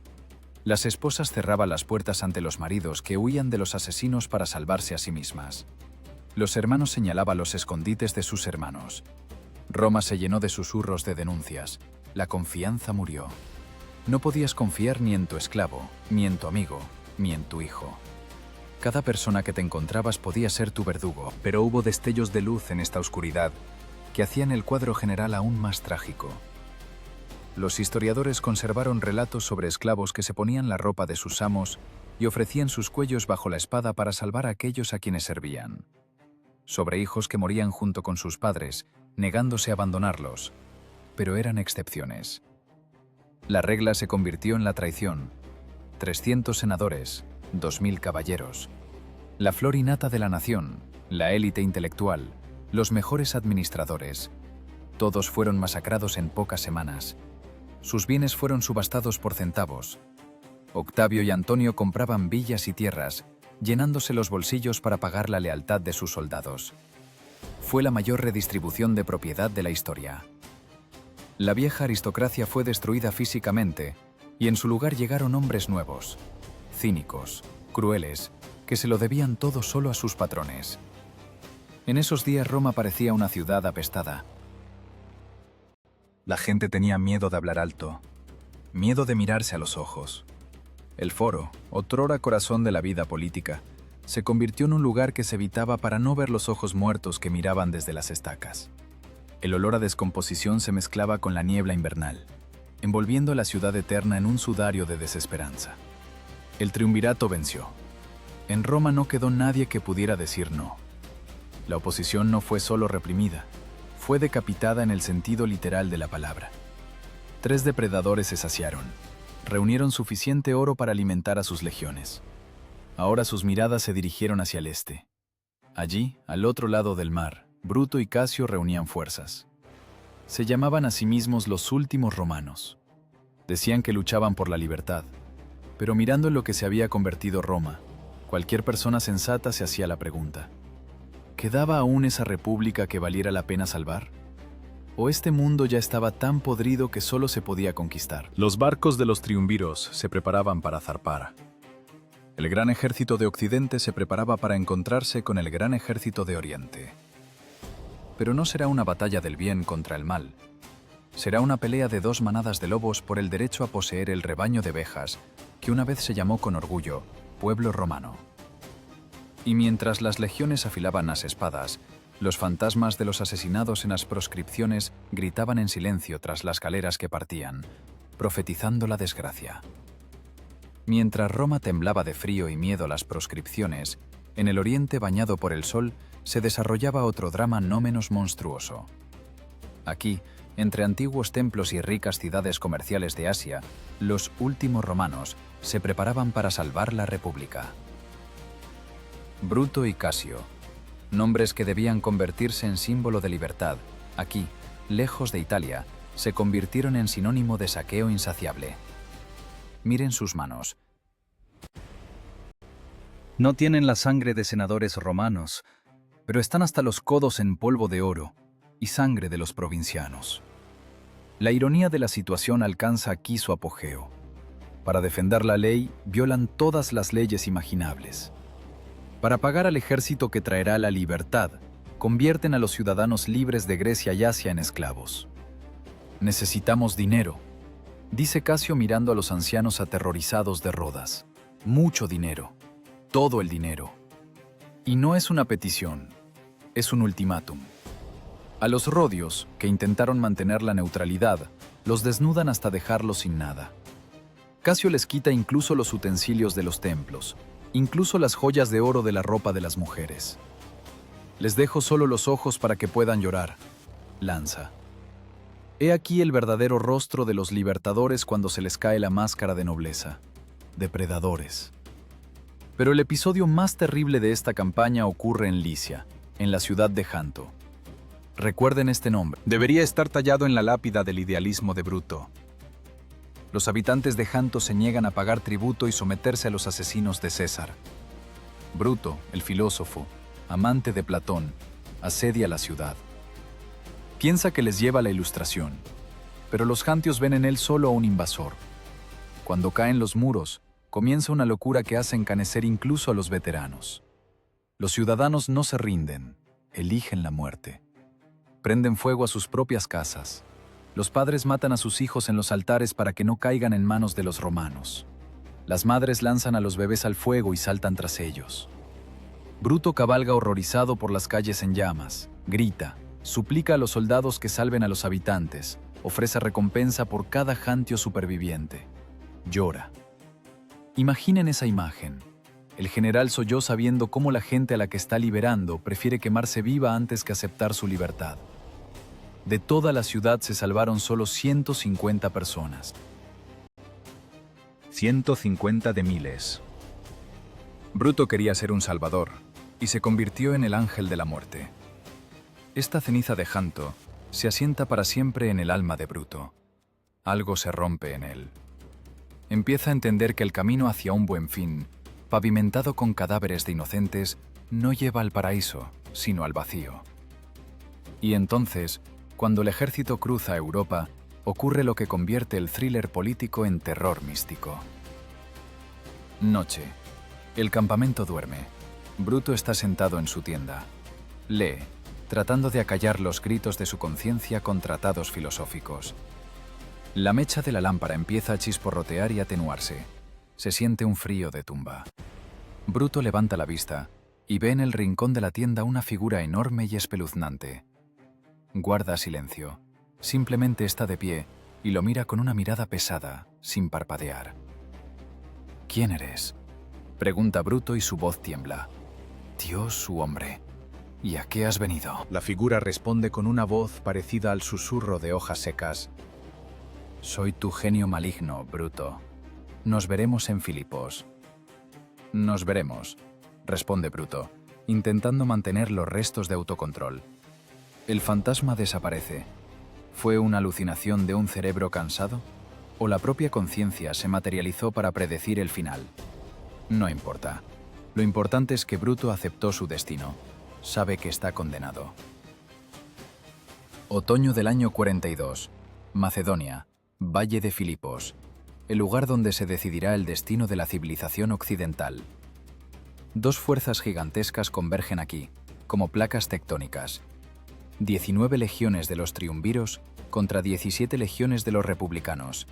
Las esposas cerraban las puertas ante los maridos que huían de los asesinos para salvarse a sí mismas. Los hermanos señalaban los escondites de sus hermanos. Roma se llenó de susurros de denuncias. La confianza murió. No podías confiar ni en tu esclavo, ni en tu amigo, ni en tu hijo. Cada persona que te encontrabas podía ser tu verdugo, pero hubo destellos de luz en esta oscuridad que hacían el cuadro general aún más trágico. Los historiadores conservaron relatos sobre esclavos que se ponían la ropa de sus amos y ofrecían sus cuellos bajo la espada para salvar a aquellos a quienes servían. Sobre hijos que morían junto con sus padres, negándose a abandonarlos, pero eran excepciones. La regla se convirtió en la traición. 300 senadores, 2000 caballeros. La flor innata de la nación, la élite intelectual, los mejores administradores. Todos fueron masacrados en pocas semanas. Sus bienes fueron subastados por centavos. Octavio y Antonio compraban villas y tierras, llenándose los bolsillos para pagar la lealtad de sus soldados. Fue la mayor redistribución de propiedad de la historia. La vieja aristocracia fue destruida físicamente y en su lugar llegaron hombres nuevos, cínicos, crueles, que se lo debían todo solo a sus patrones. En esos días Roma parecía una ciudad apestada. La gente tenía miedo de hablar alto, miedo de mirarse a los ojos. El foro, otrora corazón de la vida política, se convirtió en un lugar que se evitaba para no ver los ojos muertos que miraban desde las estacas. El olor a descomposición se mezclaba con la niebla invernal, envolviendo a la ciudad eterna en un sudario de desesperanza. El triunvirato venció. En Roma no quedó nadie que pudiera decir no. La oposición no fue solo reprimida, fue decapitada en el sentido literal de la palabra. 3 depredadores se saciaron, reunieron suficiente oro para alimentar a sus legiones. Ahora sus miradas se dirigieron hacia el este. Allí, al otro lado del mar, Bruto y Casio reunían fuerzas. Se llamaban a sí mismos los últimos romanos. Decían que luchaban por la libertad, pero mirando en lo que se había convertido Roma, cualquier persona sensata se hacía la pregunta: ¿quedaba aún esa república que valiera la pena salvar? ¿O este mundo ya estaba tan podrido que solo se podía conquistar? Los barcos de los triunviros se preparaban para zarpar. El gran ejército de Occidente se preparaba para encontrarse con el gran ejército de Oriente. Pero no será una batalla del bien contra el mal. Será una pelea de 2 manadas de lobos por el derecho a poseer el rebaño de ovejas que una vez se llamó con orgullo pueblo romano. Y mientras las legiones afilaban las espadas, los fantasmas de los asesinados en las proscripciones gritaban en silencio tras las galeras que partían, profetizando la desgracia. Mientras Roma temblaba de frío y miedo a las proscripciones, en el oriente bañado por el sol se desarrollaba otro drama no menos monstruoso. Aquí, entre antiguos templos y ricas ciudades comerciales de Asia, los últimos romanos se preparaban para salvar la república. Bruto y Casio, nombres que debían convertirse en símbolo de libertad, aquí, lejos de Italia, se convirtieron en sinónimo de saqueo insaciable. Miren sus manos. No tienen la sangre de senadores romanos, pero están hasta los codos en polvo de oro y sangre de los provincianos. La ironía de la situación alcanza aquí su apogeo. Para defender la ley, violan todas las leyes imaginables. Para pagar al ejército que traerá la libertad, convierten a los ciudadanos libres de Grecia y Asia en esclavos. Necesitamos dinero, dice Casio mirando a los ancianos aterrorizados de Rodas. Mucho dinero, todo el dinero. Y no es una petición, es un ultimátum. A los rodios, que intentaron mantener la neutralidad, los desnudan hasta dejarlos sin nada. Casio les quita incluso los utensilios de los templos, incluso las joyas de oro de la ropa de las mujeres. Les dejo solo los ojos para que puedan llorar, lanza. He aquí el verdadero rostro de los libertadores cuando se les cae la máscara de nobleza, depredadores. Pero el episodio más terrible de esta campaña ocurre en Licia, en la ciudad de Janto. Recuerden este nombre. Debería estar tallado en la lápida del idealismo de Bruto. Los habitantes de Janto se niegan a pagar tributo y someterse a los asesinos de César. Bruto, el filósofo, amante de Platón, asedia la ciudad. Piensa que les lleva la ilustración, pero los jantios ven en él solo a un invasor. Cuando caen los muros, comienza una locura que hace encanecer incluso a los veteranos. Los ciudadanos no se rinden, eligen la muerte. Prenden fuego a sus propias casas. Los padres matan a sus hijos en los altares para que no caigan en manos de los romanos. Las madres lanzan a los bebés al fuego y saltan tras ellos. Bruto cabalga horrorizado por las calles en llamas, grita, suplica a los soldados que salven a los habitantes, ofrece recompensa por cada jantio superviviente. Llora. Imaginen esa imagen. El general solloza viendo cómo la gente a la que está liberando prefiere quemarse viva antes que aceptar su libertad. De toda la ciudad se salvaron solo 150 personas. 150 de miles. Bruto quería ser un salvador y se convirtió en el ángel de la muerte. Esta ceniza de Janto se asienta para siempre en el alma de Bruto. Algo se rompe en él. Empieza a entender que el camino hacia un buen fin, pavimentado con cadáveres de inocentes, no lleva al paraíso, sino al vacío. Y entonces, cuando el ejército cruza Europa, ocurre lo que convierte el thriller político en terror místico. Noche. El campamento duerme. Bruto está sentado en su tienda. Lee, tratando de acallar los gritos de su conciencia con tratados filosóficos. La mecha de la lámpara empieza a chisporrotear y atenuarse. Se siente un frío de tumba. Bruto levanta la vista y ve en el rincón de la tienda una figura enorme y espeluznante. Guarda silencio. Simplemente está de pie y lo mira con una mirada pesada, sin parpadear. ¿Quién eres?, pregunta Bruto y su voz tiembla. Dios u hombre. ¿Y a qué has venido? La figura responde con una voz parecida al susurro de hojas secas. Soy tu genio maligno, Bruto. Nos veremos en Filipos. Nos veremos, responde Bruto, intentando mantener los restos de autocontrol. El fantasma desaparece. ¿Fue una alucinación de un cerebro cansado? ¿O la propia conciencia se materializó para predecir el final? No importa. Lo importante es que Bruto aceptó su destino. Sabe que está condenado. Otoño del año 42. Macedonia. Valle de Filipos. El lugar donde se decidirá el destino de la civilización occidental. Dos fuerzas gigantescas convergen aquí, como placas tectónicas. 19 legiones de los triunviros contra 17 legiones de los republicanos.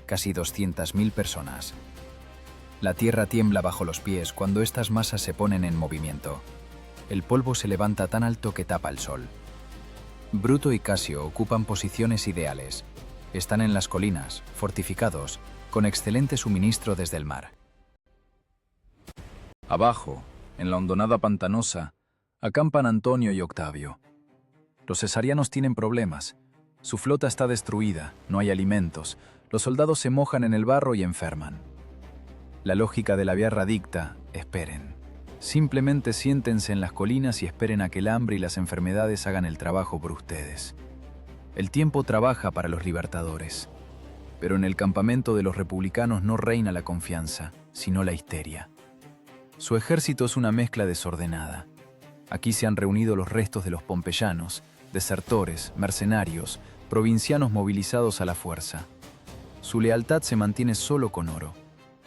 Casi 200.000 personas. La tierra tiembla bajo los pies cuando estas masas se ponen en movimiento. El polvo se levanta tan alto que tapa el sol. Bruto y Casio ocupan posiciones ideales. Están en las colinas, fortificados, con excelente suministro desde el mar. Abajo, en la hondonada pantanosa, acampan Antonio y Octavio. Los cesarianos tienen problemas. Su flota está destruida, no hay alimentos, los soldados se mojan en el barro y enferman. La lógica de la guerra dicta: esperen. Simplemente siéntense en las colinas y esperen a que el hambre y las enfermedades hagan el trabajo por ustedes. El tiempo trabaja para los libertadores. Pero en el campamento de los republicanos no reina la confianza, sino la histeria. Su ejército es una mezcla desordenada. Aquí se han reunido los restos de los pompeyanos, desertores, mercenarios, provincianos movilizados a la fuerza. Su lealtad se mantiene solo con oro.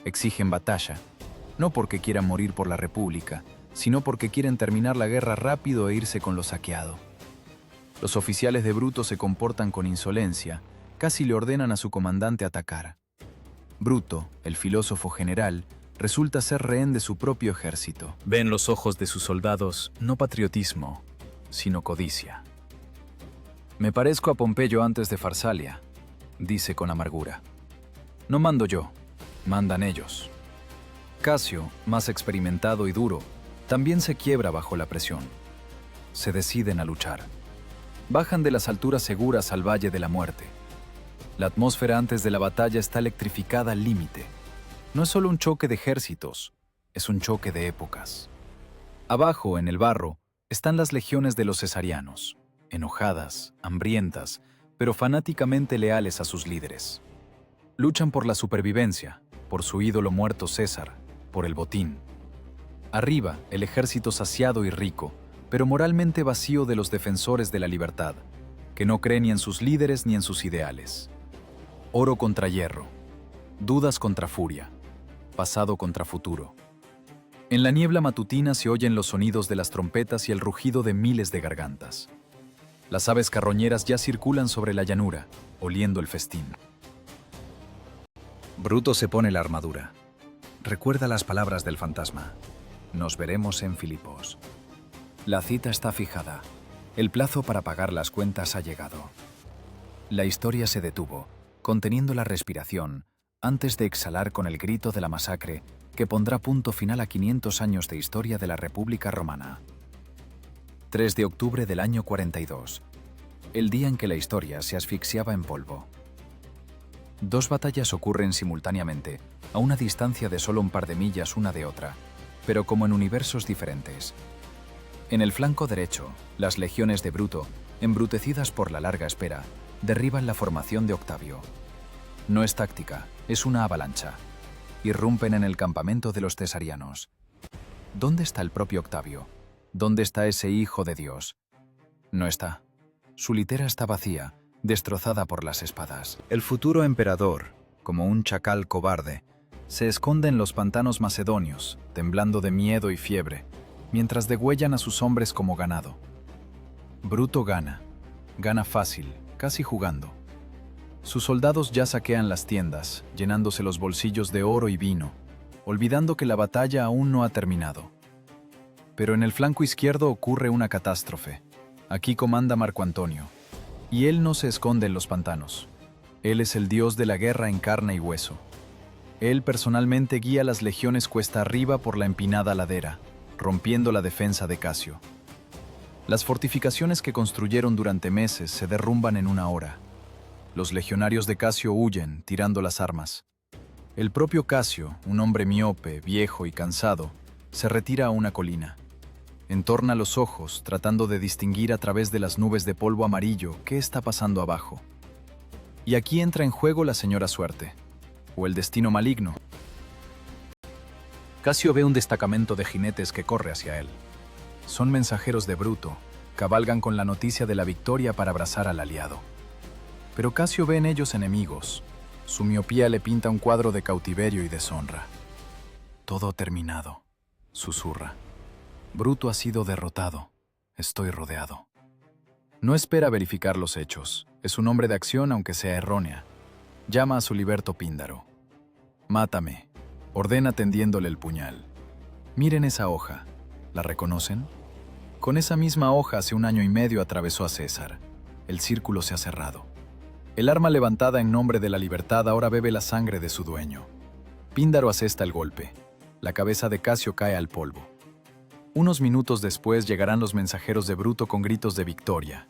Exigen batalla, no porque quieran morir por la República, sino porque quieren terminar la guerra rápido e irse con lo saqueado. Los oficiales de Bruto se comportan con insolencia, casi le ordenan a su comandante atacar. Bruto, el filósofo general, resulta ser rehén de su propio ejército. Ve en los ojos de sus soldados no patriotismo, sino codicia. Me parezco a Pompeyo antes de Farsalia, dice con amargura. No mando yo, mandan ellos. Casio, más experimentado y duro, también se quiebra bajo la presión. Se deciden a luchar. Bajan de las alturas seguras al Valle de la Muerte. La atmósfera antes de la batalla está electrificada al límite. No es solo un choque de ejércitos, es un choque de épocas. Abajo, en el barro, están las legiones de los cesarianos, enojadas, hambrientas, pero fanáticamente leales a sus líderes. Luchan por la supervivencia, por su ídolo muerto César, por el botín. Arriba, el ejército saciado y rico, pero moralmente vacío de los defensores de la libertad, que no creen ni en sus líderes ni en sus ideales. Oro contra hierro, dudas contra furia, pasado contra futuro. En la niebla matutina se oyen los sonidos de las trompetas y el rugido de miles de gargantas. Las aves carroñeras ya circulan sobre la llanura, oliendo el festín. Bruto se pone la armadura. Recuerda las palabras del fantasma. Nos veremos en Filipos. La cita está fijada. El plazo para pagar las cuentas ha llegado. La historia se detuvo, conteniendo la respiración, antes de exhalar con el grito de la masacre que pondrá punto final a 500 años de historia de la República Romana. 3 de octubre del año 42, el día en que la historia se asfixiaba en polvo. Dos batallas ocurren simultáneamente, a una distancia de solo un par de millas una de otra, pero como en universos diferentes. En el flanco derecho, las legiones de Bruto, embrutecidas por la larga espera, derriban la formación de Octavio. No es táctica, es una avalancha. Irrumpen en el campamento de los cesarianos. ¿Dónde está el propio Octavio? ¿Dónde está ese hijo de Dios? No está. Su litera está vacía, destrozada por las espadas. El futuro emperador, como un chacal cobarde, se esconde en los pantanos macedonios, temblando de miedo y fiebre, mientras degüellan a sus hombres como ganado. Bruto gana. Gana fácil, casi jugando. Sus soldados ya saquean las tiendas, llenándose los bolsillos de oro y vino, olvidando que la batalla aún no ha terminado. Pero en el flanco izquierdo ocurre una catástrofe. Aquí comanda Marco Antonio, y él no se esconde en los pantanos. Él es el dios de la guerra en carne y hueso. Él personalmente guía las legiones cuesta arriba por la empinada ladera, rompiendo la defensa de Casio. Las fortificaciones que construyeron durante meses se derrumban en una hora. Los legionarios de Casio huyen, tirando las armas. El propio Casio, un hombre miope, viejo y cansado, se retira a una colina. Entorna los ojos, tratando de distinguir a través de las nubes de polvo amarillo qué está pasando abajo. Y aquí entra en juego la señora suerte, o el destino maligno. Casio ve un destacamento de jinetes que corre hacia él. Son mensajeros de Bruto, cabalgan con la noticia de la victoria para abrazar al aliado. Pero Casio ve en ellos enemigos. Su miopía le pinta un cuadro de cautiverio y deshonra. Todo terminado, susurra. Bruto ha sido derrotado. Estoy rodeado. No espera verificar los hechos. Es un hombre de acción aunque sea errónea. Llama a su liberto Píndaro. Mátame, ordena tendiéndole el puñal. Miren esa hoja. ¿La reconocen? Con esa misma hoja hace 1 año y medio atravesó a César. El círculo se ha cerrado. El arma levantada en nombre de la libertad ahora bebe la sangre de su dueño. Píndaro asesta el golpe. La cabeza de Casio cae al polvo. Unos minutos después llegarán los mensajeros de Bruto con gritos de victoria,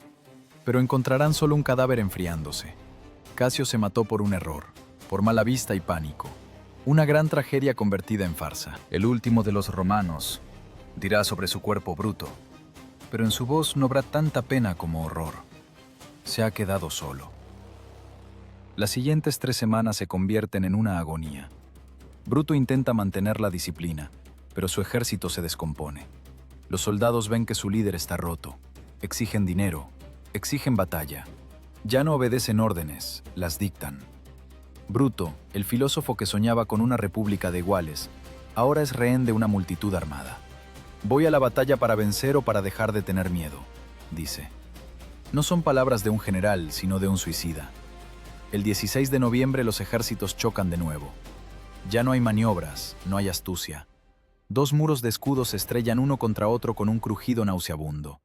pero encontrarán solo un cadáver enfriándose. Casio se mató por un error, por mala vista y pánico. Una gran tragedia convertida en farsa. El último de los romanos, dirá sobre su cuerpo Bruto, pero en su voz no habrá tanta pena como horror. Se ha quedado solo. Las siguientes 3 semanas se convierten en una agonía. Bruto intenta mantener la disciplina, pero su ejército se descompone. Los soldados ven que su líder está roto. Exigen dinero, exigen batalla. Ya no obedecen órdenes, las dictan. Bruto, el filósofo que soñaba con una república de iguales, ahora es rehén de una multitud armada. Voy a la batalla para vencer o para dejar de tener miedo, dice. No son palabras de un general, sino de un suicida. El 16 de noviembre los ejércitos chocan de nuevo. Ya no hay maniobras, no hay astucia. 2 muros de escudos se estrellan uno contra otro con un crujido nauseabundo.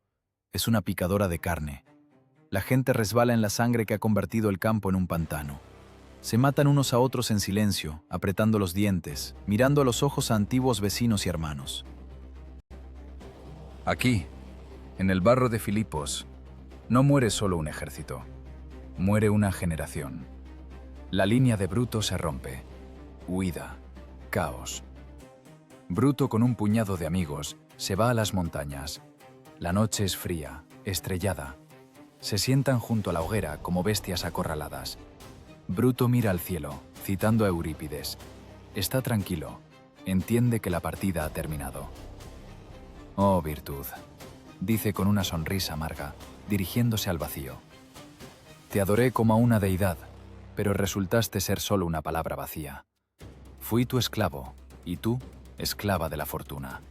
Es una picadora de carne. La gente resbala en la sangre que ha convertido el campo en un pantano. Se matan unos a otros en silencio, apretando los dientes, mirando a los ojos a antiguos vecinos y hermanos. Aquí, en el barro de Filipos, no muere solo un ejército, muere una generación. La línea de Bruto se rompe. Huida, caos. Bruto, con un puñado de amigos, se va a las montañas. La noche es fría, estrellada. Se sientan junto a la hoguera como bestias acorraladas. Bruto mira al cielo, citando a Eurípides. Está tranquilo, entiende que la partida ha terminado. Oh, virtud, dice con una sonrisa amarga, dirigiéndose al vacío. Te adoré como a una deidad, pero resultaste ser solo una palabra vacía. Fui tu esclavo, y tú, esclava de la fortuna.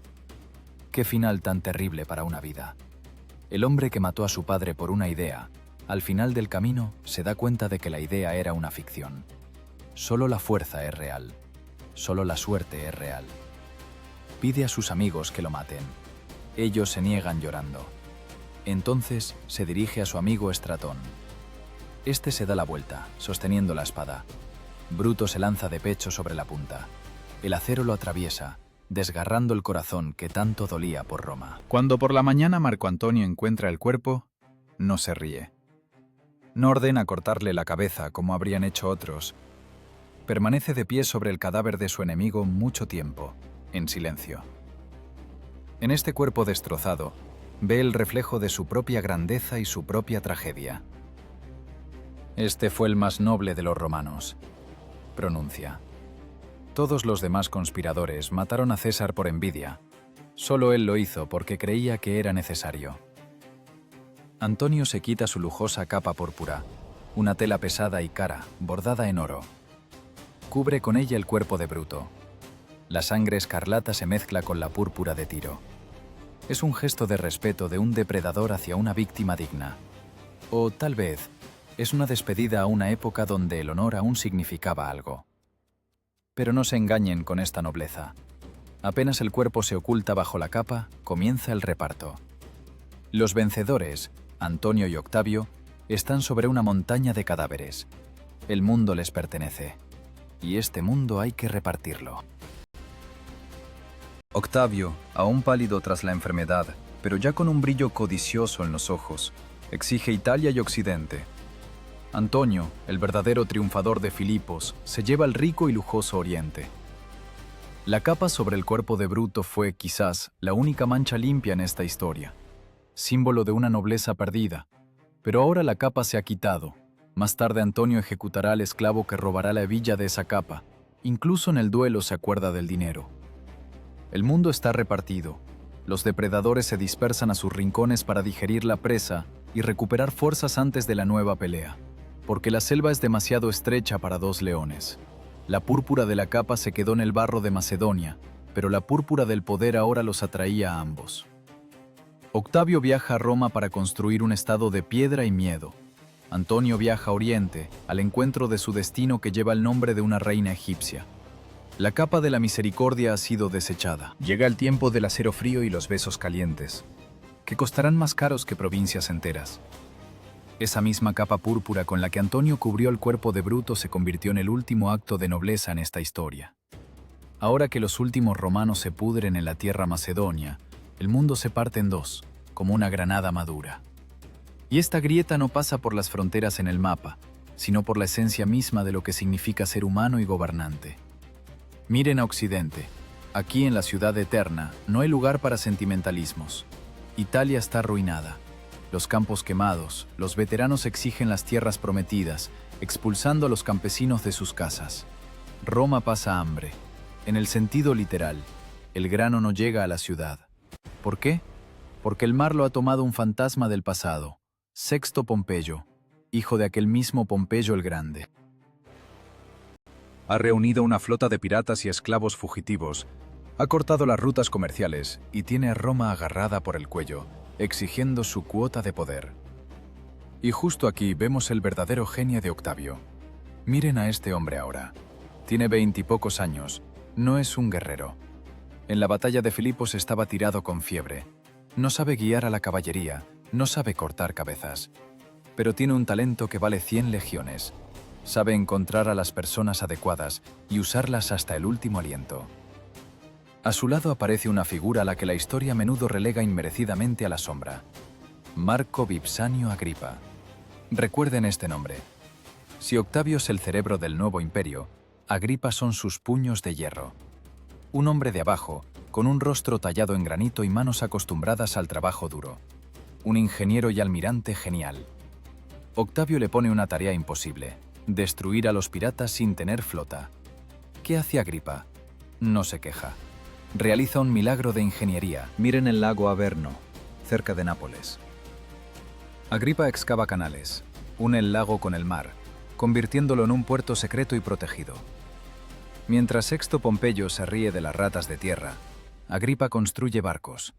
Qué final tan terrible para una vida. El hombre que mató a su padre por una idea, al final del camino se da cuenta de que la idea era una ficción. Solo la fuerza es real. Solo la suerte es real. Pide a sus amigos que lo maten. Ellos se niegan llorando. Entonces se dirige a su amigo Estratón. Este se da la vuelta, sosteniendo la espada. Bruto se lanza de pecho sobre la punta. El acero lo atraviesa, desgarrando el corazón que tanto dolía por Roma. Cuando por la mañana Marco Antonio encuentra el cuerpo, no se ríe. No ordena cortarle la cabeza como habrían hecho otros. Permanece de pie sobre el cadáver de su enemigo mucho tiempo, en silencio. En este cuerpo destrozado, ve el reflejo de su propia grandeza y su propia tragedia. Este fue el más noble de los romanos, pronuncia. Todos los demás conspiradores mataron a César por envidia. Solo él lo hizo porque creía que era necesario. Antonio se quita su lujosa capa púrpura, una tela pesada y cara, bordada en oro. Cubre con ella el cuerpo de Bruto. La sangre escarlata se mezcla con la púrpura de Tiro. Es un gesto de respeto de un depredador hacia una víctima digna. O tal vez es una despedida a una época donde el honor aún significaba algo. Pero no se engañen con esta nobleza. Apenas el cuerpo se oculta bajo la capa, comienza el reparto. Los vencedores, Antonio y Octavio, están sobre una montaña de cadáveres. El mundo les pertenece. Y este mundo hay que repartirlo. Octavio, aún pálido tras la enfermedad, pero ya con un brillo codicioso en los ojos, exige Italia y Occidente. Antonio, el verdadero triunfador de Filipos, se lleva el rico y lujoso Oriente. La capa sobre el cuerpo de Bruto fue, quizás, la única mancha limpia en esta historia, símbolo de una nobleza perdida. Pero ahora la capa se ha quitado. Más tarde Antonio ejecutará al esclavo que robará la hebilla de esa capa. Incluso en el duelo se acuerda del dinero. El mundo está repartido. Los depredadores se dispersan a sus rincones para digerir la presa y recuperar fuerzas antes de la nueva pelea. Porque la selva es demasiado estrecha para dos leones. La púrpura de la capa se quedó en el barro de Macedonia, pero la púrpura del poder ahora los atraía a ambos. Octavio viaja a Roma para construir un estado de piedra y miedo. Antonio viaja a Oriente, al encuentro de su destino que lleva el nombre de una reina egipcia. La capa de la misericordia ha sido desechada. Llega el tiempo del acero frío y los besos calientes, que costarán más caros que provincias enteras. Esa misma capa púrpura con la que Antonio cubrió el cuerpo de Bruto se convirtió en el último acto de nobleza en esta historia. Ahora que los últimos romanos se pudren en la tierra macedonia, el mundo se parte en dos, como una granada madura. Y esta grieta no pasa por las fronteras en el mapa, sino por la esencia misma de lo que significa ser humano y gobernante. Miren a Occidente. Aquí en la ciudad eterna no hay lugar para sentimentalismos. Italia está arruinada. Los campos quemados, los veteranos exigen las tierras prometidas, expulsando a los campesinos de sus casas. Roma pasa hambre. En el sentido literal, el grano no llega a la ciudad. ¿Por qué? Porque el mar lo ha tomado un fantasma del pasado, Sexto Pompeyo, hijo de aquel mismo Pompeyo el Grande. Ha reunido una flota de piratas y esclavos fugitivos, ha cortado las rutas comerciales y tiene a Roma agarrada por el cuello, exigiendo su cuota de poder. Y justo aquí vemos el verdadero genio de Octavio. Miren a este hombre ahora. Tiene 20 y pocos años, no es un guerrero. En la batalla de Filipos estaba tirado con fiebre. No sabe guiar a la caballería, no sabe cortar cabezas. Pero tiene un talento que vale 100 legiones. Sabe encontrar a las personas adecuadas y usarlas hasta el último aliento. A su lado aparece una figura a la que la historia a menudo relega inmerecidamente a la sombra. Marco Vipsanio Agripa. Recuerden este nombre. Si Octavio es el cerebro del nuevo imperio, Agripa son sus puños de hierro. Un hombre de abajo, con un rostro tallado en granito y manos acostumbradas al trabajo duro. Un ingeniero y almirante genial. Octavio le pone una tarea imposible: destruir a los piratas sin tener flota. ¿Qué hace Agripa? No se queja. Realiza un milagro de ingeniería. Miren el lago Averno, cerca de Nápoles. Agripa excava canales, une el lago con el mar, convirtiéndolo en un puerto secreto y protegido. Mientras Sexto Pompeyo se ríe de las ratas de tierra, Agripa construye barcos.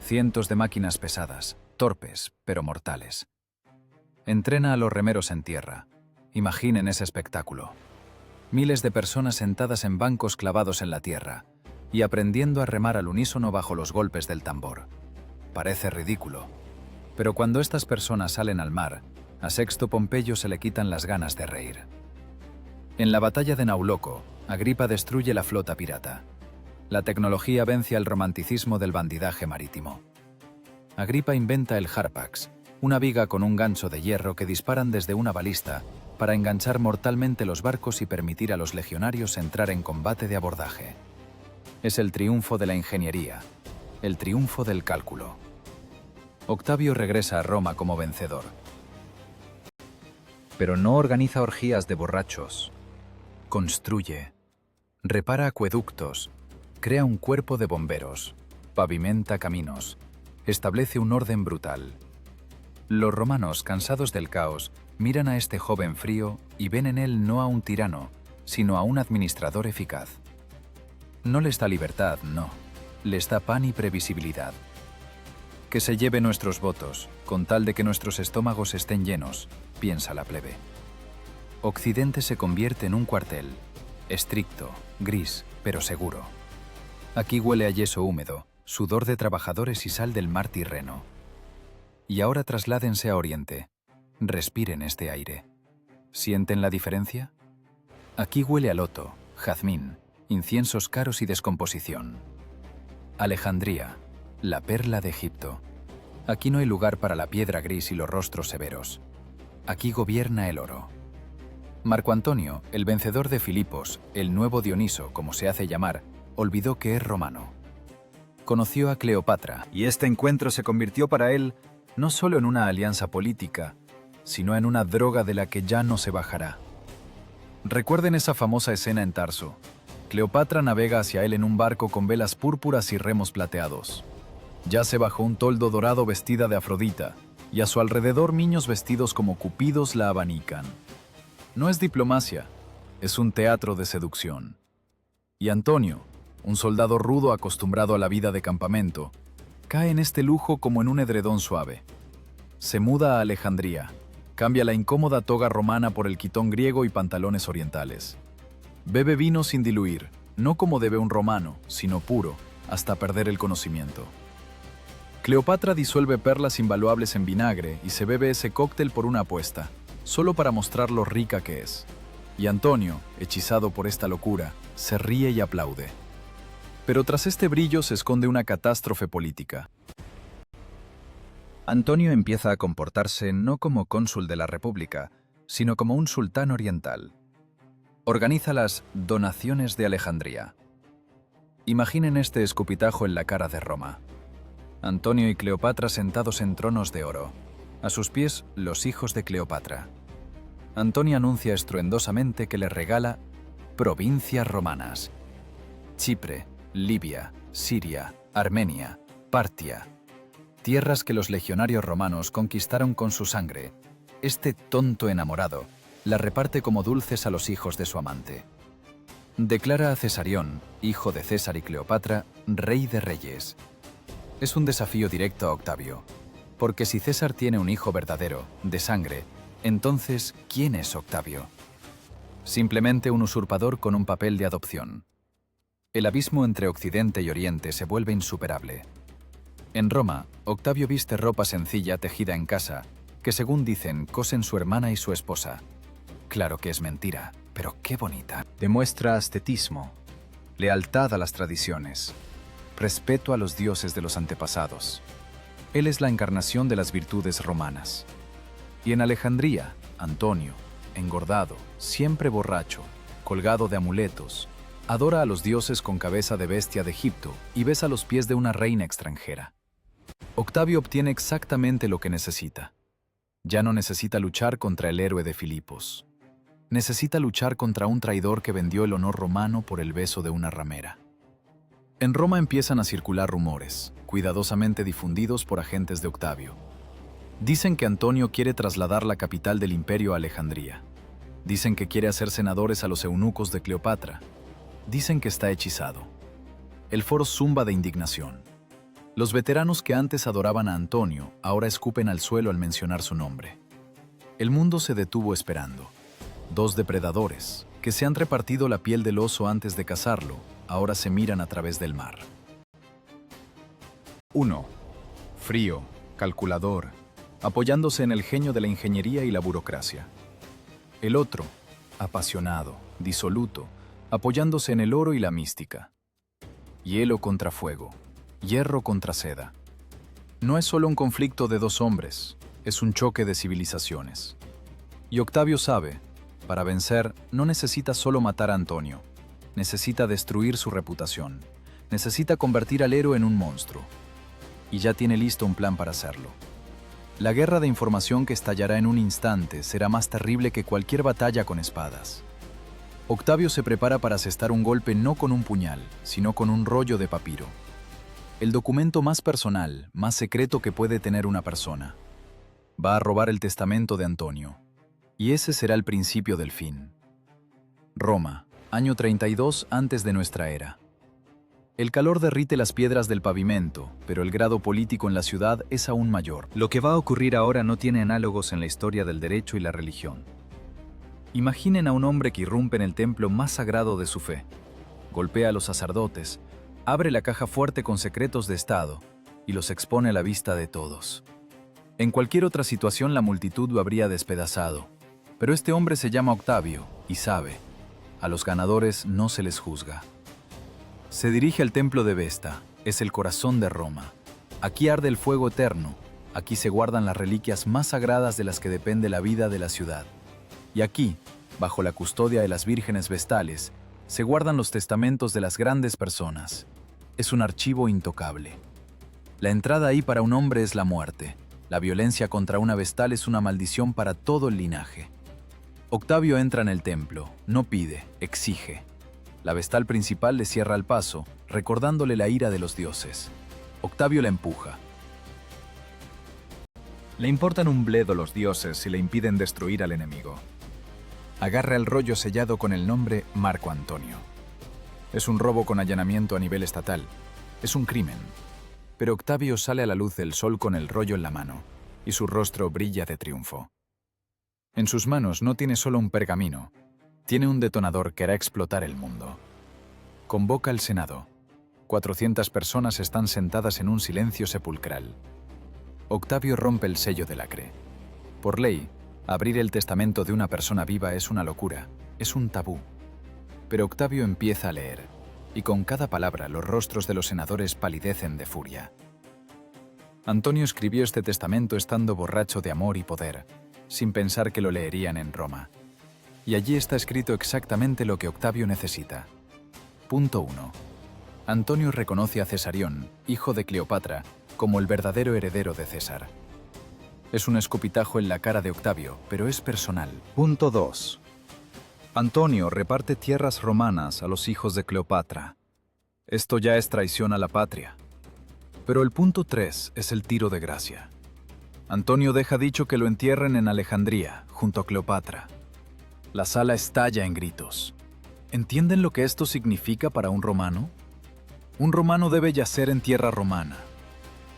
Cientos de máquinas pesadas, torpes, pero mortales. Entrena a los remeros en tierra. Imaginen ese espectáculo. Miles de personas sentadas en bancos clavados en la tierra y aprendiendo a remar al unísono bajo los golpes del tambor. Parece ridículo, pero cuando estas personas salen al mar, a Sexto Pompeyo se le quitan las ganas de reír. En la batalla de Nauloco, Agripa destruye la flota pirata. La tecnología vence al romanticismo del bandidaje marítimo. Agripa inventa el Harpax, una viga con un gancho de hierro que disparan desde una balista para enganchar mortalmente los barcos y permitir a los legionarios entrar en combate de abordaje. Es el triunfo de la ingeniería, el triunfo del cálculo. Octavio regresa a Roma como vencedor. Pero no organiza orgías de borrachos. Construye, repara acueductos, crea un cuerpo de bomberos, pavimenta caminos, establece un orden brutal. Los romanos, cansados del caos, miran a este joven frío y ven en él no a un tirano, sino a un administrador eficaz. No les da libertad, no, les da pan y previsibilidad. Que se lleve nuestros votos, con tal de que nuestros estómagos estén llenos, piensa la plebe. Occidente se convierte en un cuartel, estricto, gris, pero seguro. Aquí huele a yeso húmedo, sudor de trabajadores y sal del mar Tirreno. Y ahora trasládense a Oriente. Respiren este aire. ¿Sienten la diferencia? Aquí huele a loto, jazmín, inciensos caros y descomposición. Alejandría, la perla de Egipto. Aquí no hay lugar para la piedra gris y los rostros severos. Aquí gobierna el oro. Marco Antonio, el vencedor de Filipos, el nuevo Dioniso, como se hace llamar, olvidó que es romano. Conoció a Cleopatra, y este encuentro se convirtió para él no solo en una alianza política, sino en una droga de la que ya no se bajará. Recuerden esa famosa escena en Tarso. Cleopatra navega hacia él en un barco con velas púrpuras y remos plateados. Yace bajo un toldo dorado vestida de Afrodita, y a su alrededor niños vestidos como cupidos la abanican. No es diplomacia, es un teatro de seducción. Y Antonio, un soldado rudo acostumbrado a la vida de campamento, cae en este lujo como en un edredón suave. Se muda a Alejandría, cambia la incómoda toga romana por el quitón griego y pantalones orientales. Bebe vino sin diluir, no como debe un romano, sino puro, hasta perder el conocimiento. Cleopatra disuelve perlas invaluables en vinagre y se bebe ese cóctel por una apuesta, solo para mostrar lo rica que es. Y Antonio, hechizado por esta locura, se ríe y aplaude. Pero tras este brillo se esconde una catástrofe política. Antonio empieza a comportarse no como cónsul de la República, sino como un sultán oriental. Organiza las donaciones de Alejandría. Imaginen este escupitajo en la cara de Roma. Antonio y Cleopatra sentados en tronos de oro. A sus pies, los hijos de Cleopatra. Antonio anuncia estruendosamente que les regala provincias romanas. Chipre, Libia, Siria, Armenia, Partia. Tierras que los legionarios romanos conquistaron con su sangre. Este tonto enamorado las reparte como dulces a los hijos de su amante. Declara a Cesarión, hijo de César y Cleopatra, rey de reyes. Es un desafío directo a Octavio, porque si César tiene un hijo verdadero, de sangre, entonces, ¿quién es Octavio? Simplemente un usurpador con un papel de adopción. El abismo entre Occidente y Oriente se vuelve insuperable. En Roma, Octavio viste ropa sencilla tejida en casa, que según dicen cosen su hermana y su esposa. Claro que es mentira, pero qué bonita. Demuestra ascetismo, lealtad a las tradiciones, respeto a los dioses de los antepasados. Él es la encarnación de las virtudes romanas. Y en Alejandría, Antonio, engordado, siempre borracho, colgado de amuletos, adora a los dioses con cabeza de bestia de Egipto y besa los pies de una reina extranjera. Octavio obtiene exactamente lo que necesita. Ya no necesita luchar contra el héroe de Filipos. Necesita luchar contra un traidor que vendió el honor romano por el beso de una ramera. En Roma empiezan a circular rumores, cuidadosamente difundidos por agentes de Octavio. Dicen que Antonio quiere trasladar la capital del imperio a Alejandría. Dicen que quiere hacer senadores a los eunucos de Cleopatra. Dicen que está hechizado. El foro zumba de indignación. Los veteranos que antes adoraban a Antonio ahora escupen al suelo al mencionar su nombre. El mundo se detuvo esperando. Dos depredadores, que se han repartido la piel del oso antes de cazarlo, ahora se miran a través del mar. 1. Frío, calculador, apoyándose en el genio de la ingeniería y la burocracia. El otro, apasionado, disoluto, apoyándose en el oro y la mística. Hielo contra fuego, hierro contra seda. No es solo un conflicto de dos hombres, es un choque de civilizaciones. Y Octavio sabe, para vencer no necesita solo matar a Antonio, necesita destruir su reputación, necesita convertir al héroe en un monstruo. Y ya tiene listo un plan para hacerlo. La guerra de información que estallará en un instante será más terrible que cualquier batalla con espadas. Octavio se prepara para asestar un golpe no con un puñal, sino con un rollo de papiro. El documento más personal, más secreto que puede tener una persona. Va a robar el testamento de Antonio. Y ese será el principio del fin. Roma, año 32 antes de nuestra era. El calor derrite las piedras del pavimento, pero el grado político en la ciudad es aún mayor. Lo que va a ocurrir ahora no tiene análogos en la historia del derecho y la religión. Imaginen a un hombre que irrumpe en el templo más sagrado de su fe, golpea a los sacerdotes, abre la caja fuerte con secretos de Estado y los expone a la vista de todos. En cualquier otra situación la multitud lo habría despedazado, pero este hombre se llama Octavio y sabe, a los ganadores no se les juzga. Se dirige al templo de Vesta, es el corazón de Roma. Aquí arde el fuego eterno, aquí se guardan las reliquias más sagradas de las que depende la vida de la ciudad. Y aquí, bajo la custodia de las vírgenes vestales, se guardan los testamentos de las grandes personas. Es un archivo intocable. La entrada ahí para un hombre es la muerte. La violencia contra una vestal es una maldición para todo el linaje. Octavio entra en el templo, no pide, exige. La vestal principal le cierra el paso, recordándole la ira de los dioses. Octavio la empuja. Le importan un bledo los dioses si le impiden destruir al enemigo. Agarra el rollo sellado con el nombre Marco Antonio. Es un robo con allanamiento a nivel estatal. Es un crimen. Pero Octavio sale a la luz del sol con el rollo en la mano, y su rostro brilla de triunfo. En sus manos no tiene solo un pergamino, tiene un detonador que hará explotar el mundo. Convoca al Senado. 400 personas están sentadas en un silencio sepulcral. Octavio rompe el sello de lacre. Por ley, abrir el testamento de una persona viva es una locura, es un tabú. Pero Octavio empieza a leer, y con cada palabra los rostros de los senadores palidecen de furia. Antonio escribió este testamento estando borracho de amor y poder, sin pensar que lo leerían en Roma. Y allí está escrito exactamente lo que Octavio necesita. Punto 1. Antonio reconoce a Cesarión, hijo de Cleopatra, como el verdadero heredero de César. Es un escupitajo en la cara de Octavio, pero es personal. Punto 2. Antonio reparte tierras romanas a los hijos de Cleopatra. Esto ya es traición a la patria. Pero el punto 3 es el tiro de gracia. Antonio deja dicho que lo entierren en Alejandría, junto a Cleopatra. La sala estalla en gritos. ¿Entienden lo que esto significa para un romano? Un romano debe yacer en tierra romana.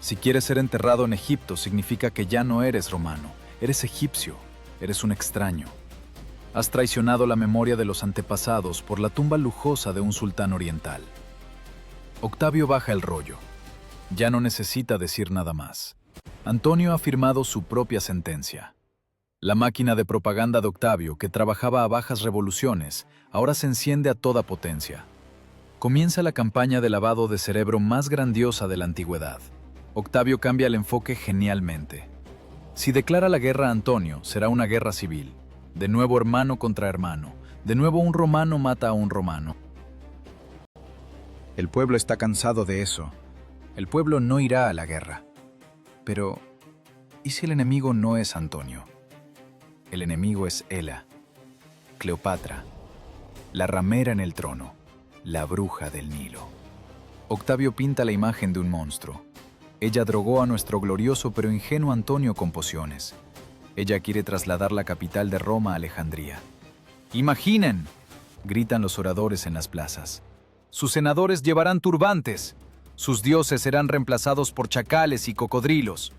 Si quieres ser enterrado en Egipto, significa que ya no eres romano, eres egipcio, eres un extraño. Has traicionado la memoria de los antepasados por la tumba lujosa de un sultán oriental. Octavio baja el rollo. Ya no necesita decir nada más. Antonio ha firmado su propia sentencia. La máquina de propaganda de Octavio, que trabajaba a bajas revoluciones, ahora se enciende a toda potencia. Comienza la campaña de lavado de cerebro más grandiosa de la antigüedad. Octavio cambia el enfoque genialmente. Si declara la guerra a Antonio, será una guerra civil. De nuevo hermano contra hermano. De nuevo un romano mata a un romano. El pueblo está cansado de eso. El pueblo no irá a la guerra. Pero, ¿y si el enemigo no es Antonio? El enemigo es Hela, Cleopatra, la ramera en el trono, la bruja del Nilo. Octavio pinta la imagen de un monstruo. Ella drogó a nuestro glorioso pero ingenuo Antonio con pociones. Ella quiere trasladar la capital de Roma a Alejandría. ¡Imaginen!, gritan los oradores en las plazas. Sus senadores llevarán turbantes. Sus dioses serán reemplazados por chacales y cocodrilos.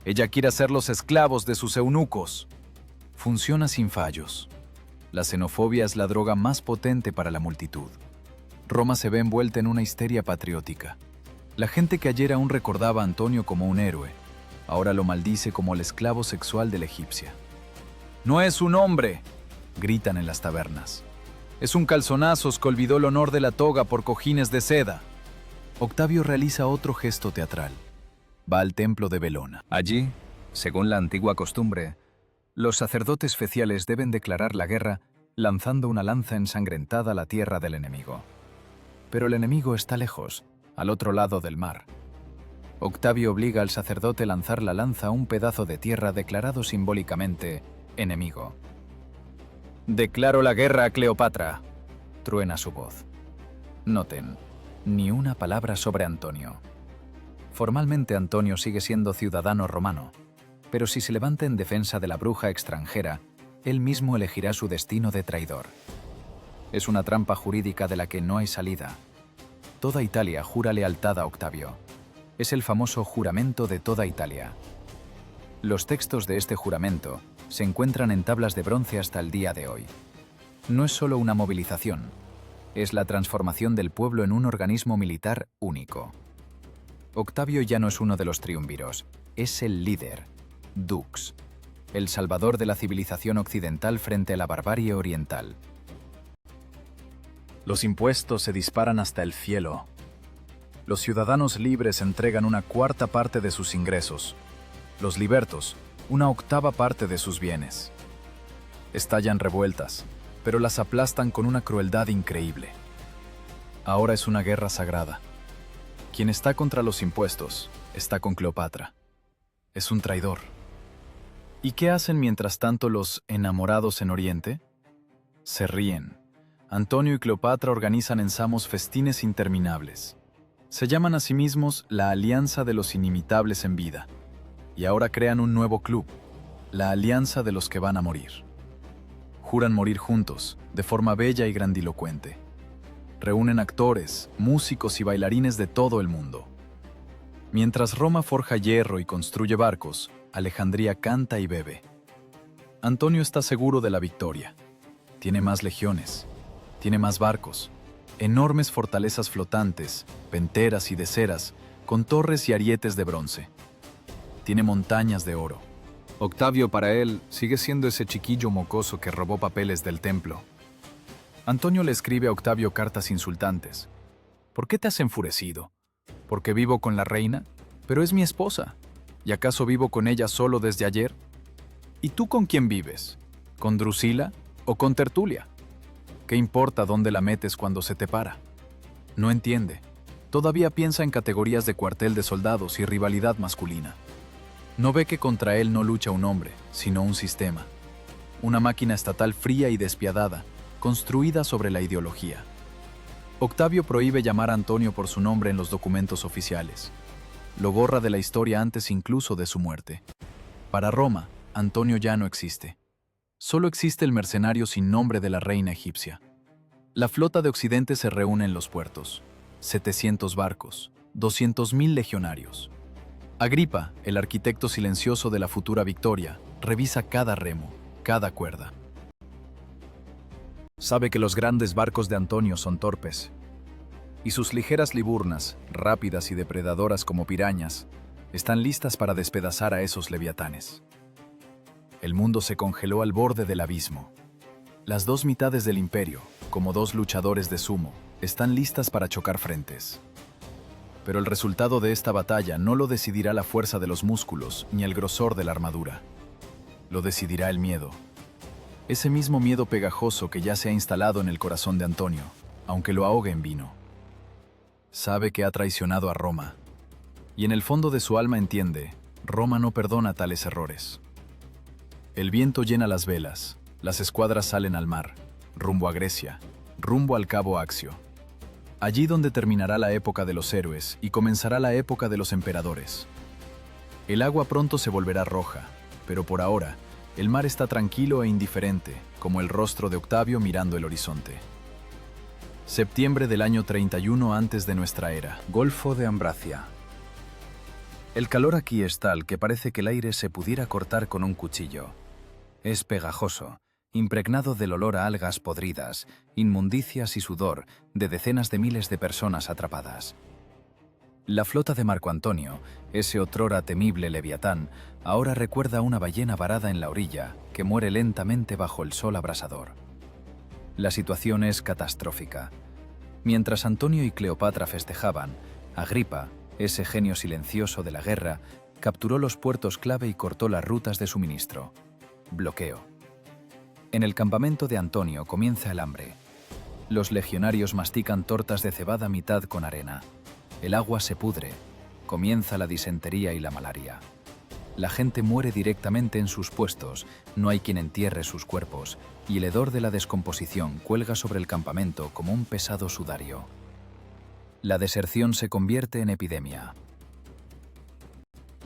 Ella quiere hacerlos esclavos de sus eunucos. Funciona sin fallos. La xenofobia es la droga más potente para la multitud. Roma se ve envuelta en una histeria patriótica. La gente que ayer aún recordaba a Antonio como un héroe, ahora lo maldice como el esclavo sexual de la egipcia. «¡No es un hombre!», gritan en las tabernas. «Es un calzonazos que olvidó el honor de la toga por cojines de seda». Octavio realiza otro gesto teatral. Va al templo de Belona. Allí, según la antigua costumbre, los sacerdotes feciales deben declarar la guerra lanzando una lanza ensangrentada a la tierra del enemigo. Pero el enemigo está lejos, al otro lado del mar. Octavio obliga al sacerdote a lanzar la lanza a un pedazo de tierra declarado simbólicamente enemigo. «Declaro la guerra a Cleopatra», truena su voz. Noten, ni una palabra sobre Antonio. Formalmente Antonio sigue siendo ciudadano romano, pero si se levanta en defensa de la bruja extranjera, él mismo elegirá su destino de traidor. Es una trampa jurídica de la que no hay salida. Toda Italia jura lealtad a Octavio. Es el famoso juramento de toda Italia. Los textos de este juramento se encuentran en tablas de bronce hasta el día de hoy. No es solo una movilización, es la transformación del pueblo en un organismo militar único. Octavio ya no es uno de los triunviros, es el líder, Dux, el salvador de la civilización occidental frente a la barbarie oriental. Los impuestos se disparan hasta el cielo. Los ciudadanos libres entregan una cuarta parte de sus ingresos. Los libertos, una octava parte de sus bienes. Estallan revueltas, pero las aplastan con una crueldad increíble. Ahora es una guerra sagrada. Quien está contra los impuestos está con Cleopatra. Es un traidor. ¿Y qué hacen mientras tanto los enamorados en Oriente? Se ríen. Antonio y Cleopatra organizan en Samos festines interminables. Se llaman a sí mismos la Alianza de los Inimitables en Vida. Y ahora crean un nuevo club, la Alianza de los que van a morir. Juran morir juntos, de forma bella y grandilocuente. Reúnen actores, músicos y bailarines de todo el mundo. Mientras Roma forja hierro y construye barcos, Alejandría canta y bebe. Antonio está seguro de la victoria. Tiene más legiones, tiene más barcos, enormes fortalezas flotantes, penteras y de ceras, con torres y arietes de bronce. Tiene montañas de oro. Octavio, para él, sigue siendo ese chiquillo mocoso que robó papeles del templo. Antonio le escribe a Octavio cartas insultantes. ¿Por qué te has enfurecido? ¿Porque vivo con la reina? Pero es mi esposa. ¿Y acaso vivo con ella solo desde ayer? ¿Y tú con quién vives? ¿Con Drusila o con Tertulia? ¿Qué importa dónde la metes cuando se te para? No entiende. Todavía piensa en categorías de cuartel de soldados y rivalidad masculina. No ve que contra él no lucha un hombre, sino un sistema. Una máquina estatal fría y despiadada, construida sobre la ideología. Octavio prohíbe llamar a Antonio por su nombre en los documentos oficiales. Lo borra de la historia antes incluso de su muerte. Para Roma, Antonio ya no existe. Solo existe el mercenario sin nombre de la reina egipcia. La flota de Occidente se reúne en los puertos. 700 barcos, 200.000 legionarios. Agripa, el arquitecto silencioso de la futura victoria, revisa cada remo, cada cuerda. Sabe que los grandes barcos de Antonio son torpes, y sus ligeras liburnas, rápidas y depredadoras como pirañas, están listas para despedazar a esos leviatanes. El mundo se congeló al borde del abismo. Las dos mitades del imperio, como dos luchadores de sumo, están listas para chocar frentes. Pero el resultado de esta batalla no lo decidirá la fuerza de los músculos ni el grosor de la armadura. Lo decidirá el miedo. Ese mismo miedo pegajoso que ya se ha instalado en el corazón de Antonio, aunque lo ahogue en vino. Sabe que ha traicionado a Roma, y en el fondo de su alma entiende, Roma no perdona tales errores. El viento llena las velas, las escuadras salen al mar, rumbo a Grecia, rumbo al cabo Axio. Allí donde terminará la época de los héroes y comenzará la época de los emperadores. El agua pronto se volverá roja, pero por ahora, el mar está tranquilo e indiferente, como el rostro de Octavio mirando el horizonte. Septiembre del año 31 antes de nuestra era. Golfo de Ambracia. El calor aquí es tal que parece que el aire se pudiera cortar con un cuchillo. Es pegajoso, impregnado del olor a algas podridas, inmundicias y sudor de decenas de miles de personas atrapadas. La flota de Marco Antonio, ese otrora temible leviatán, ahora recuerda a una ballena varada en la orilla que muere lentamente bajo el sol abrasador. La situación es catastrófica. Mientras Antonio y Cleopatra festejaban, Agripa, ese genio silencioso de la guerra, capturó los puertos clave y cortó las rutas de suministro. Bloqueo. En el campamento de Antonio comienza el hambre. Los legionarios mastican tortas de cebada mitad con arena. El agua se pudre. Comienza la disentería y la malaria. La gente muere directamente en sus puestos, no hay quien entierre sus cuerpos, y el hedor de la descomposición cuelga sobre el campamento como un pesado sudario. La deserción se convierte en epidemia.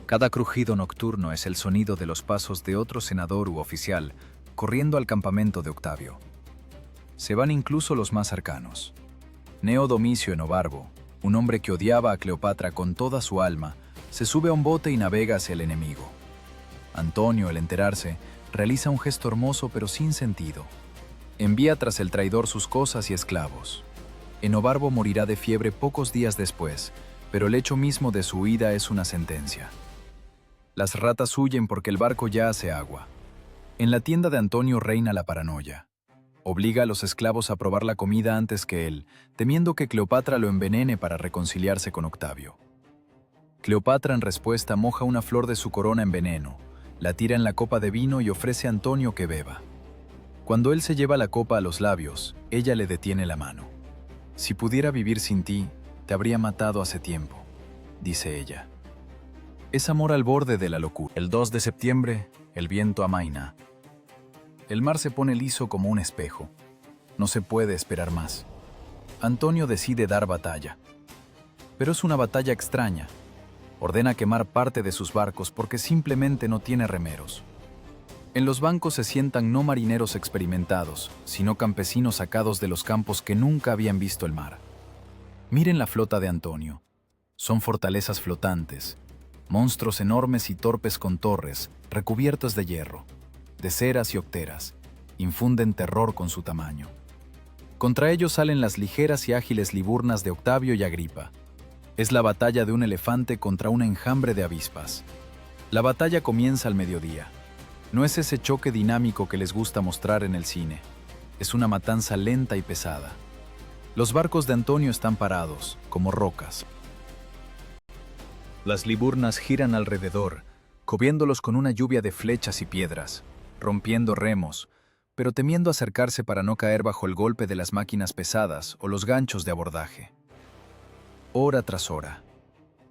Cada crujido nocturno es el sonido de los pasos de otro senador u oficial corriendo al campamento de Octavio. Se van incluso los más cercanos. Gneo Domicio Enobarbo, un hombre que odiaba a Cleopatra con toda su alma, se sube a un bote y navega hacia el enemigo. Antonio, al enterarse, realiza un gesto hermoso pero sin sentido. Envía tras el traidor sus cosas y esclavos. Enobarbo morirá de fiebre pocos días después, pero el hecho mismo de su huida es una sentencia. Las ratas huyen porque el barco ya hace agua. En la tienda de Antonio reina la paranoia. Obliga a los esclavos a probar la comida antes que él, temiendo que Cleopatra lo envenene para reconciliarse con Octavio. Cleopatra en respuesta moja una flor de su corona en veneno, la tira en la copa de vino y ofrece a Antonio que beba. Cuando él se lleva la copa a los labios, ella le detiene la mano. «Si pudiera vivir sin ti, te habría matado hace tiempo», dice ella. Es amor al borde de la locura. El 2 de septiembre, el viento amaina. El mar se pone liso como un espejo. No se puede esperar más. Antonio decide dar batalla. Pero es una batalla extraña. Ordena quemar parte de sus barcos porque simplemente no tiene remeros. En los bancos se sientan no marineros experimentados, sino campesinos sacados de los campos que nunca habían visto el mar. Miren la flota de Antonio. Son fortalezas flotantes, monstruos enormes y torpes con torres, recubiertos de hierro, de ceras y octeras, infunden terror con su tamaño. Contra ellos salen las ligeras y ágiles liburnas de Octavio y Agripa. Es la batalla de un elefante contra un enjambre de avispas. La batalla comienza al mediodía. No es ese choque dinámico que les gusta mostrar en el cine. Es una matanza lenta y pesada. Los barcos de Antonio están parados, como rocas. Las liburnas giran alrededor, cubriéndolos con una lluvia de flechas y piedras, rompiendo remos, pero temiendo acercarse para no caer bajo el golpe de las máquinas pesadas o los ganchos de abordaje. Hora tras hora.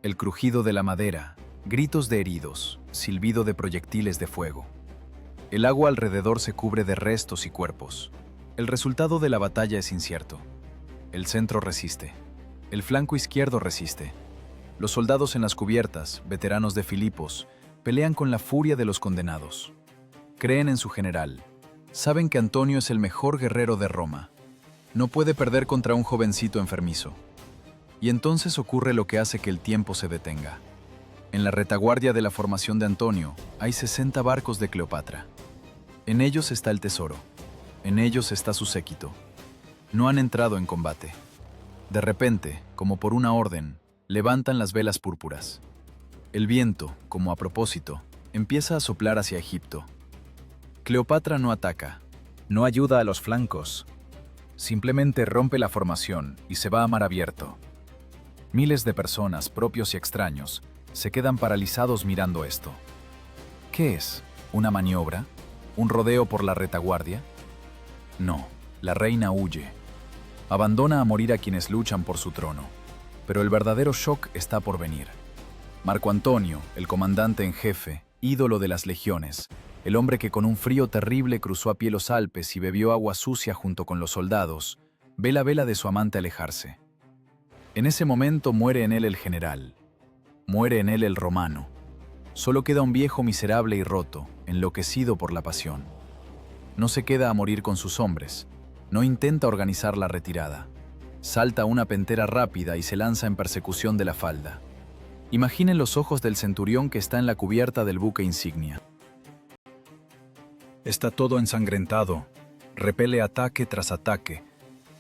El crujido de la madera, gritos de heridos, silbido de proyectiles de fuego. El agua alrededor se cubre de restos y cuerpos. El resultado de la batalla es incierto. El centro resiste. El flanco izquierdo resiste. Los soldados en las cubiertas, veteranos de Filipos, pelean con la furia de los condenados. Creen en su general. Saben que Antonio es el mejor guerrero de Roma. No puede perder contra un jovencito enfermizo. Y entonces ocurre lo que hace que el tiempo se detenga. En la retaguardia de la formación de Antonio hay 60 barcos de Cleopatra. En ellos está el tesoro. En ellos está su séquito. No han entrado en combate. De repente, como por una orden, levantan las velas púrpuras. El viento, como a propósito, empieza a soplar hacia Egipto. Cleopatra no ataca, no ayuda a los flancos. Simplemente rompe la formación y se va a mar abierto. Miles de personas, propios y extraños, se quedan paralizados mirando esto. ¿Qué es? ¿Una maniobra? ¿Un rodeo por la retaguardia? No, la reina huye. Abandona a morir a quienes luchan por su trono. Pero el verdadero shock está por venir. Marco Antonio, el comandante en jefe, ídolo de las legiones, el hombre que con un frío terrible cruzó a pie los Alpes y bebió agua sucia junto con los soldados, ve la vela de su amante alejarse. En ese momento muere en él el general, muere en él el romano. Solo queda un viejo miserable y roto, enloquecido por la pasión. No se queda a morir con sus hombres, no intenta organizar la retirada. Salta una pentera rápida y se lanza en persecución de la falda. Imaginen los ojos del centurión que está en la cubierta del buque insignia. Está todo ensangrentado, repele ataque tras ataque,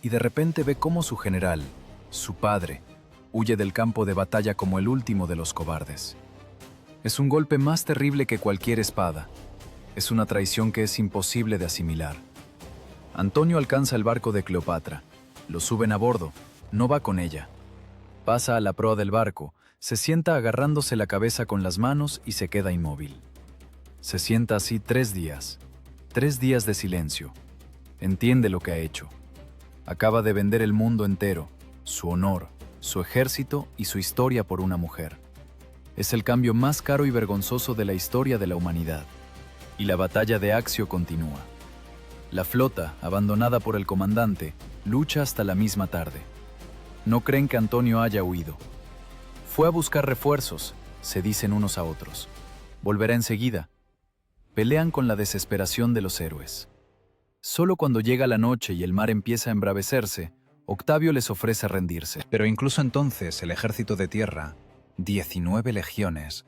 y de repente ve cómo su general, su padre, huye del campo de batalla como el último de los cobardes. Es un golpe más terrible que cualquier espada. Es una traición que es imposible de asimilar. Antonio alcanza el barco de Cleopatra, lo suben a bordo, no va con ella. Pasa a la proa del barco, se sienta agarrándose la cabeza con las manos y se queda inmóvil. Se sienta así 3 días. 3 días de silencio. Entiende lo que ha hecho. Acaba de vender el mundo entero, su honor, su ejército y su historia por una mujer. Es el cambio más caro y vergonzoso de la historia de la humanidad. Y la batalla de Accio continúa. La flota, abandonada por el comandante, lucha hasta la misma tarde. No creen que Antonio haya huido. Fue a buscar refuerzos, se dicen unos a otros. Volverá enseguida. Pelean con la desesperación de los héroes. Solo cuando llega la noche y el mar empieza a embravecerse, Octavio les ofrece rendirse. Pero incluso entonces el ejército de tierra, 19 legiones,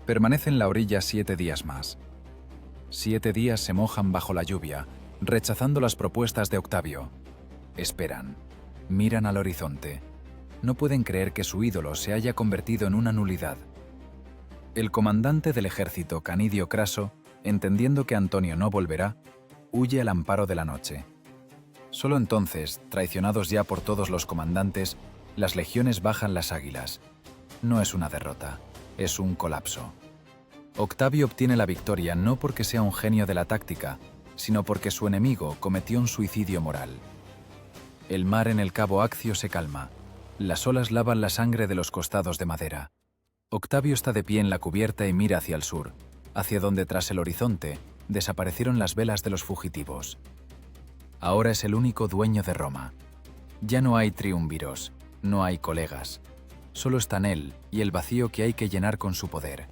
permanece en la orilla 7 días más. 7 días se mojan bajo la lluvia, rechazando las propuestas de Octavio. Esperan, miran al horizonte. No pueden creer que su ídolo se haya convertido en una nulidad. El comandante del ejército, Canidio Craso, entendiendo que Antonio no volverá, huye al amparo de la noche. Solo entonces, traicionados ya por todos los comandantes, las legiones bajan las águilas. No es una derrota, es un colapso. Octavio obtiene la victoria no porque sea un genio de la táctica, sino porque su enemigo cometió un suicidio moral. El mar en el cabo Accio se calma. Las olas lavan la sangre de los costados de madera. Octavio está de pie en la cubierta y mira hacia el sur, hacia donde tras el horizonte desaparecieron las velas de los fugitivos. Ahora es el único dueño de Roma. Ya no hay triunviros, no hay colegas. Solo están él y el vacío que hay que llenar con su poder.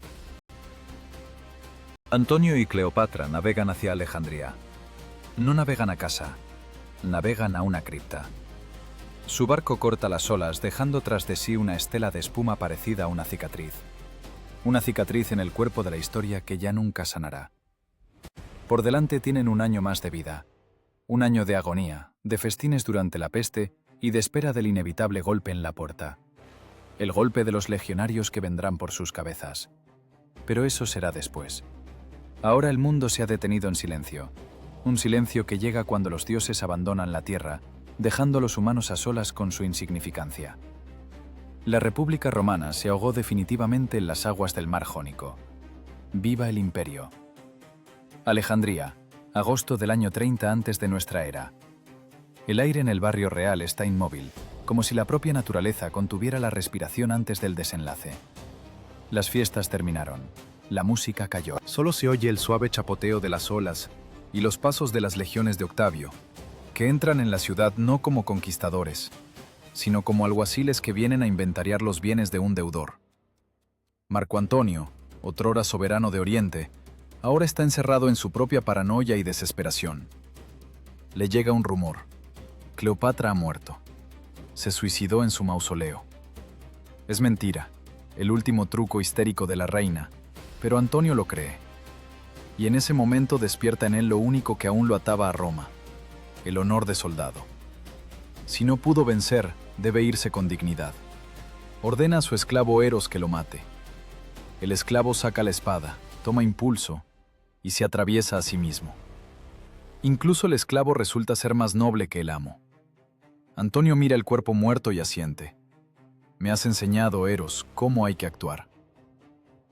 Antonio y Cleopatra navegan hacia Alejandría. No navegan a casa, navegan a una cripta. Su barco corta las olas dejando tras de sí una estela de espuma parecida a una cicatriz. Una cicatriz en el cuerpo de la historia que ya nunca sanará. Por delante tienen un año más de vida. Un año de agonía, de festines durante la peste y de espera del inevitable golpe en la puerta. El golpe de los legionarios que vendrán por sus cabezas. Pero eso será después. Ahora el mundo se ha detenido en silencio. Un silencio que llega cuando los dioses abandonan la tierra, dejando a los humanos a solas con su insignificancia. La República Romana se ahogó definitivamente en las aguas del mar Jónico. ¡Viva el imperio! Alejandría, agosto del año 30 antes de nuestra era. El aire en el barrio real está inmóvil, como si la propia naturaleza contuviera la respiración antes del desenlace. Las fiestas terminaron. La música cayó. Solo se oye el suave chapoteo de las olas y los pasos de las legiones de Octavio, que entran en la ciudad no como conquistadores, sino como alguaciles que vienen a inventariar los bienes de un deudor. Marco Antonio, otrora soberano de Oriente, ahora está encerrado en su propia paranoia y desesperación. Le llega un rumor. Cleopatra ha muerto. Se suicidó en su mausoleo. Es mentira, el último truco histérico de la reina, pero Antonio lo cree. Y en ese momento despierta en él lo único que aún lo ataba a Roma, el honor de soldado. Si no pudo vencer, debe irse con dignidad. Ordena a su esclavo Eros que lo mate. El esclavo saca la espada, toma impulso y se atraviesa a sí mismo. Incluso el esclavo resulta ser más noble que el amo. Antonio mira el cuerpo muerto y asiente. Me has enseñado, Eros, cómo hay que actuar.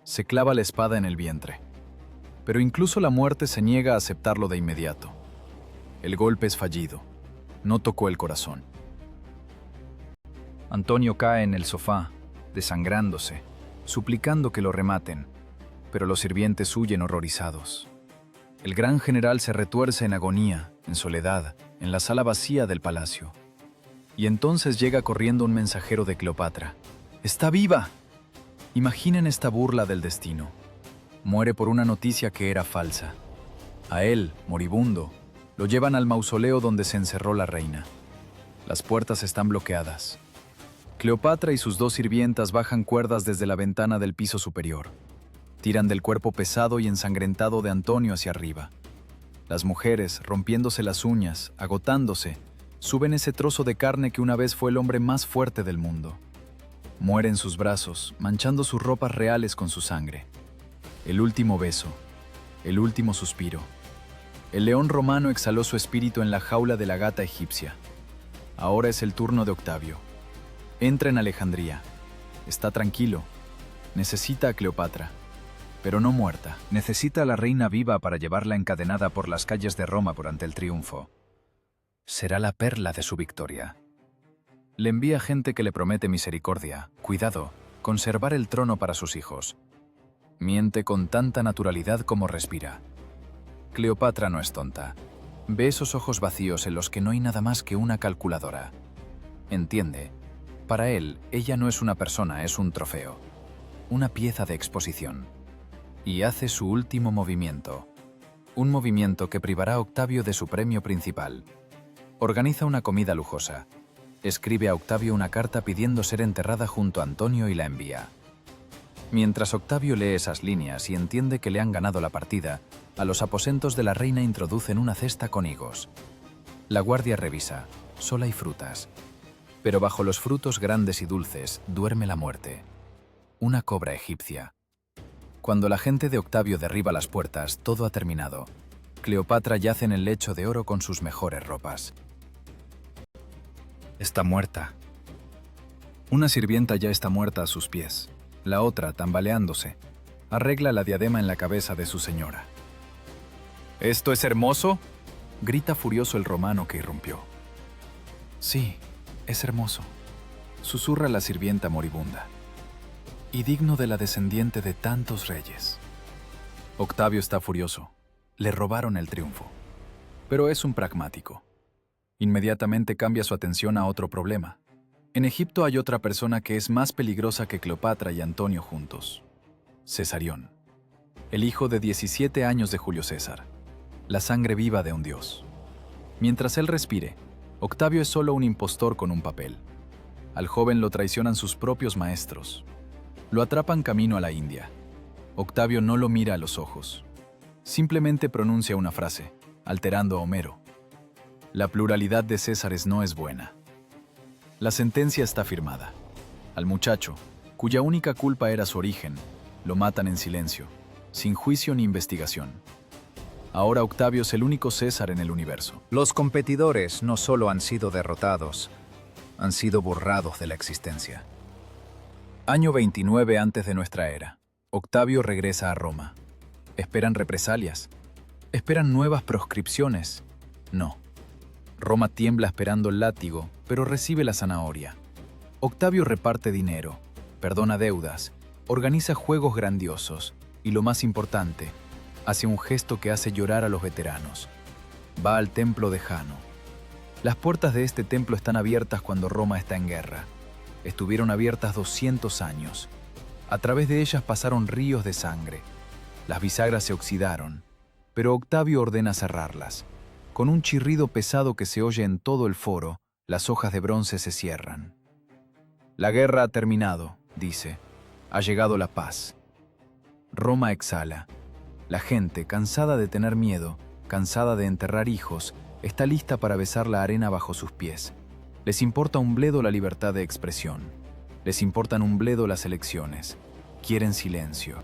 Se clava la espada en el vientre. Pero incluso la muerte se niega a aceptarlo de inmediato. El golpe es fallido. No tocó el corazón. Antonio cae en el sofá, desangrándose, suplicando que lo rematen, pero los sirvientes huyen horrorizados. El gran general se retuerce en agonía, en soledad, en la sala vacía del palacio. Y entonces llega corriendo un mensajero de Cleopatra. ¡Está viva! Imaginen esta burla del destino. Muere por una noticia que era falsa. A él, moribundo, lo llevan al mausoleo donde se encerró la reina. Las puertas están bloqueadas. Cleopatra y sus 2 sirvientas bajan cuerdas desde la ventana del piso superior. Tiran del cuerpo pesado y ensangrentado de Antonio hacia arriba. Las mujeres, rompiéndose las uñas, agotándose, suben ese trozo de carne que una vez fue el hombre más fuerte del mundo. Muere en sus brazos, manchando sus ropas reales con su sangre. El último beso, el último suspiro. El león romano exhaló su espíritu en la jaula de la gata egipcia. Ahora es el turno de Octavio. Entra en Alejandría. Está tranquilo. Necesita a Cleopatra, pero no muerta. Necesita a la reina viva para llevarla encadenada por las calles de Roma durante el triunfo. Será la perla de su victoria. Le envía gente que le promete misericordia, cuidado, conservar el trono para sus hijos. Miente con tanta naturalidad como respira. Cleopatra no es tonta. Ve esos ojos vacíos en los que no hay nada más que una calculadora. Entiende. Para él, ella no es una persona, es un trofeo. Una pieza de exposición. Y hace su último movimiento. Un movimiento que privará a Octavio de su premio principal. Organiza una comida lujosa. Escribe a Octavio una carta pidiendo ser enterrada junto a Antonio y la envía. Mientras Octavio lee esas líneas y entiende que le han ganado la partida, a los aposentos de la reina introducen una cesta con higos. La guardia revisa, solo hay frutas. Pero bajo los frutos grandes y dulces duerme la muerte. Una cobra egipcia. Cuando la gente de Octavio derriba las puertas, todo ha terminado. Cleopatra yace en el lecho de oro con sus mejores ropas. Está muerta. Una sirvienta ya está muerta a sus pies. La otra, tambaleándose, arregla la diadema en la cabeza de su señora. ¿Esto es hermoso?, grita furioso el romano que irrumpió. Sí, es hermoso, susurra la sirvienta moribunda. Y digno de la descendiente de tantos reyes. Octavio está furioso. Le robaron el triunfo. Pero es un pragmático. Inmediatamente cambia su atención a otro problema. En Egipto hay otra persona que es más peligrosa que Cleopatra y Antonio juntos. Cesarión, el hijo de 17 años de Julio César, la sangre viva de un dios. Mientras él respire, Octavio es solo un impostor con un papel. Al joven lo traicionan sus propios maestros. Lo atrapan camino a la India. Octavio no lo mira a los ojos. Simplemente pronuncia una frase, alterando a Homero. La pluralidad de Césares no es buena. La sentencia está firmada. Al muchacho, cuya única culpa era su origen, lo matan en silencio, sin juicio ni investigación. Ahora Octavio es el único César en el universo. Los competidores no solo han sido derrotados, han sido borrados de la existencia. Año 29 antes de nuestra era. Octavio regresa a Roma. ¿Esperan represalias? ¿Esperan nuevas proscripciones? No. Roma tiembla esperando el látigo, pero recibe la zanahoria. Octavio reparte dinero, perdona deudas, organiza juegos grandiosos y, lo más importante, hace un gesto que hace llorar a los veteranos. Va al templo de Jano. Las puertas de este templo están abiertas cuando Roma está en guerra. Estuvieron abiertas 200 años. A través de ellas pasaron ríos de sangre. Las bisagras se oxidaron, pero Octavio ordena cerrarlas. Con un chirrido pesado que se oye en todo el foro, las hojas de bronce se cierran. La guerra ha terminado, dice. Ha llegado la paz. Roma exhala. La gente, cansada de tener miedo, cansada de enterrar hijos, está lista para besar la arena bajo sus pies. Les importa un bledo la libertad de expresión. Les importan un bledo las elecciones. Quieren silencio.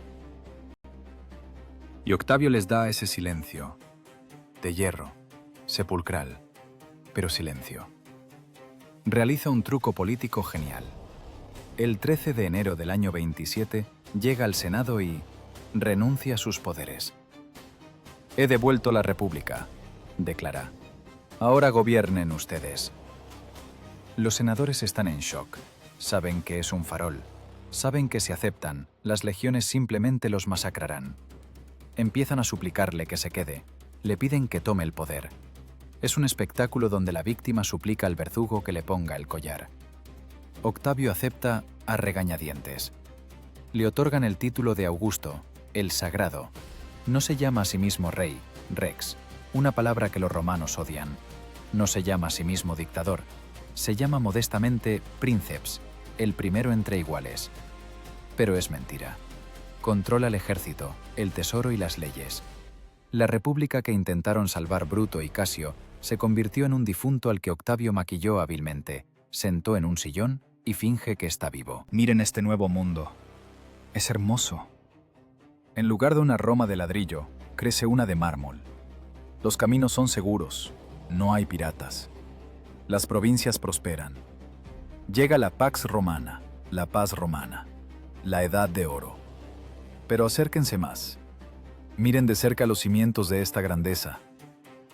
Y Octavio les da ese silencio. De hierro. sepulcral, pero silencio. Realiza un truco político genial. El 13 de enero del año 27 llega al Senado y renuncia a sus poderes. «He devuelto la República», declara. «Ahora gobiernen ustedes». Los senadores están en shock. Saben que es un farol. Saben que si aceptan, las legiones simplemente los masacrarán. Empiezan a suplicarle que se quede. Le piden que tome el poder. Es un espectáculo donde la víctima suplica al verdugo que le ponga el collar. Octavio acepta a regañadientes. Le otorgan el título de Augusto, el Sagrado. No se llama a sí mismo rey, rex, una palabra que los romanos odian. No se llama a sí mismo dictador. Se llama modestamente princeps, el primero entre iguales. Pero es mentira. Controla el ejército, el tesoro y las leyes. La república que intentaron salvar Bruto y Casio se convirtió en un difunto al que Octavio maquilló hábilmente, sentó en un sillón y finge que está vivo. Miren este nuevo mundo. Es hermoso. En lugar de una Roma de ladrillo, crece una de mármol. Los caminos son seguros, no hay piratas. Las provincias prosperan. Llega la Pax Romana, la paz romana, la Edad de Oro. Pero acérquense más. Miren de cerca los cimientos de esta grandeza.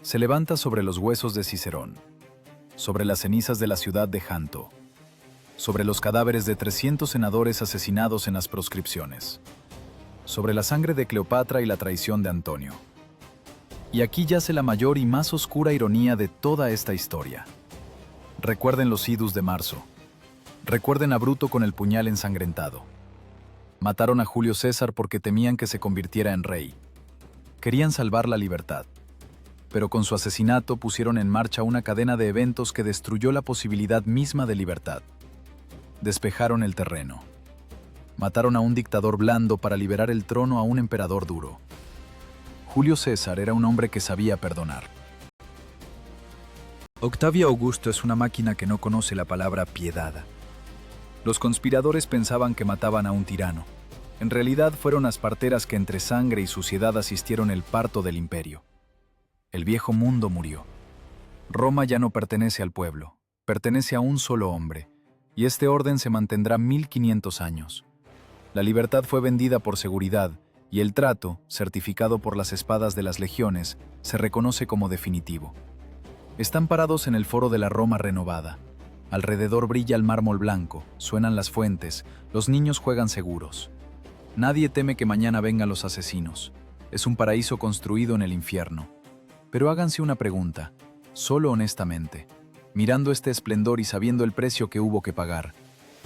Se levanta sobre los huesos de Cicerón, sobre las cenizas de la ciudad de Janto, sobre los cadáveres de 300 senadores asesinados en las proscripciones, sobre la sangre de Cleopatra y la traición de Antonio. Y aquí yace la mayor y más oscura ironía de toda esta historia. Recuerden los idus de marzo. Recuerden a Bruto con el puñal ensangrentado. Mataron a Julio César porque temían que se convirtiera en rey. Querían salvar la libertad. Pero con su asesinato pusieron en marcha una cadena de eventos que destruyó la posibilidad misma de libertad. Despejaron el terreno. Mataron a un dictador blando para liberar el trono a un emperador duro. Julio César era un hombre que sabía perdonar. Octavio Augusto es una máquina que no conoce la palabra piedad. Los conspiradores pensaban que mataban a un tirano. En realidad fueron las parteras que entre sangre y suciedad asistieron el parto del imperio. El viejo mundo murió. Roma ya no pertenece al pueblo, pertenece a un solo hombre, y este orden se mantendrá 1500 años. La libertad fue vendida por seguridad, y el trato, certificado por las espadas de las legiones, se reconoce como definitivo. Están parados en el foro de la Roma renovada. Alrededor brilla el mármol blanco, suenan las fuentes, los niños juegan seguros. Nadie teme que mañana vengan los asesinos. Es un paraíso construido en el infierno. Pero háganse una pregunta, solo honestamente. Mirando este esplendor y sabiendo el precio que hubo que pagar,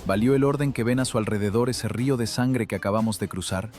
¿valió el orden que ven a su alrededor ese río de sangre que acabamos de cruzar?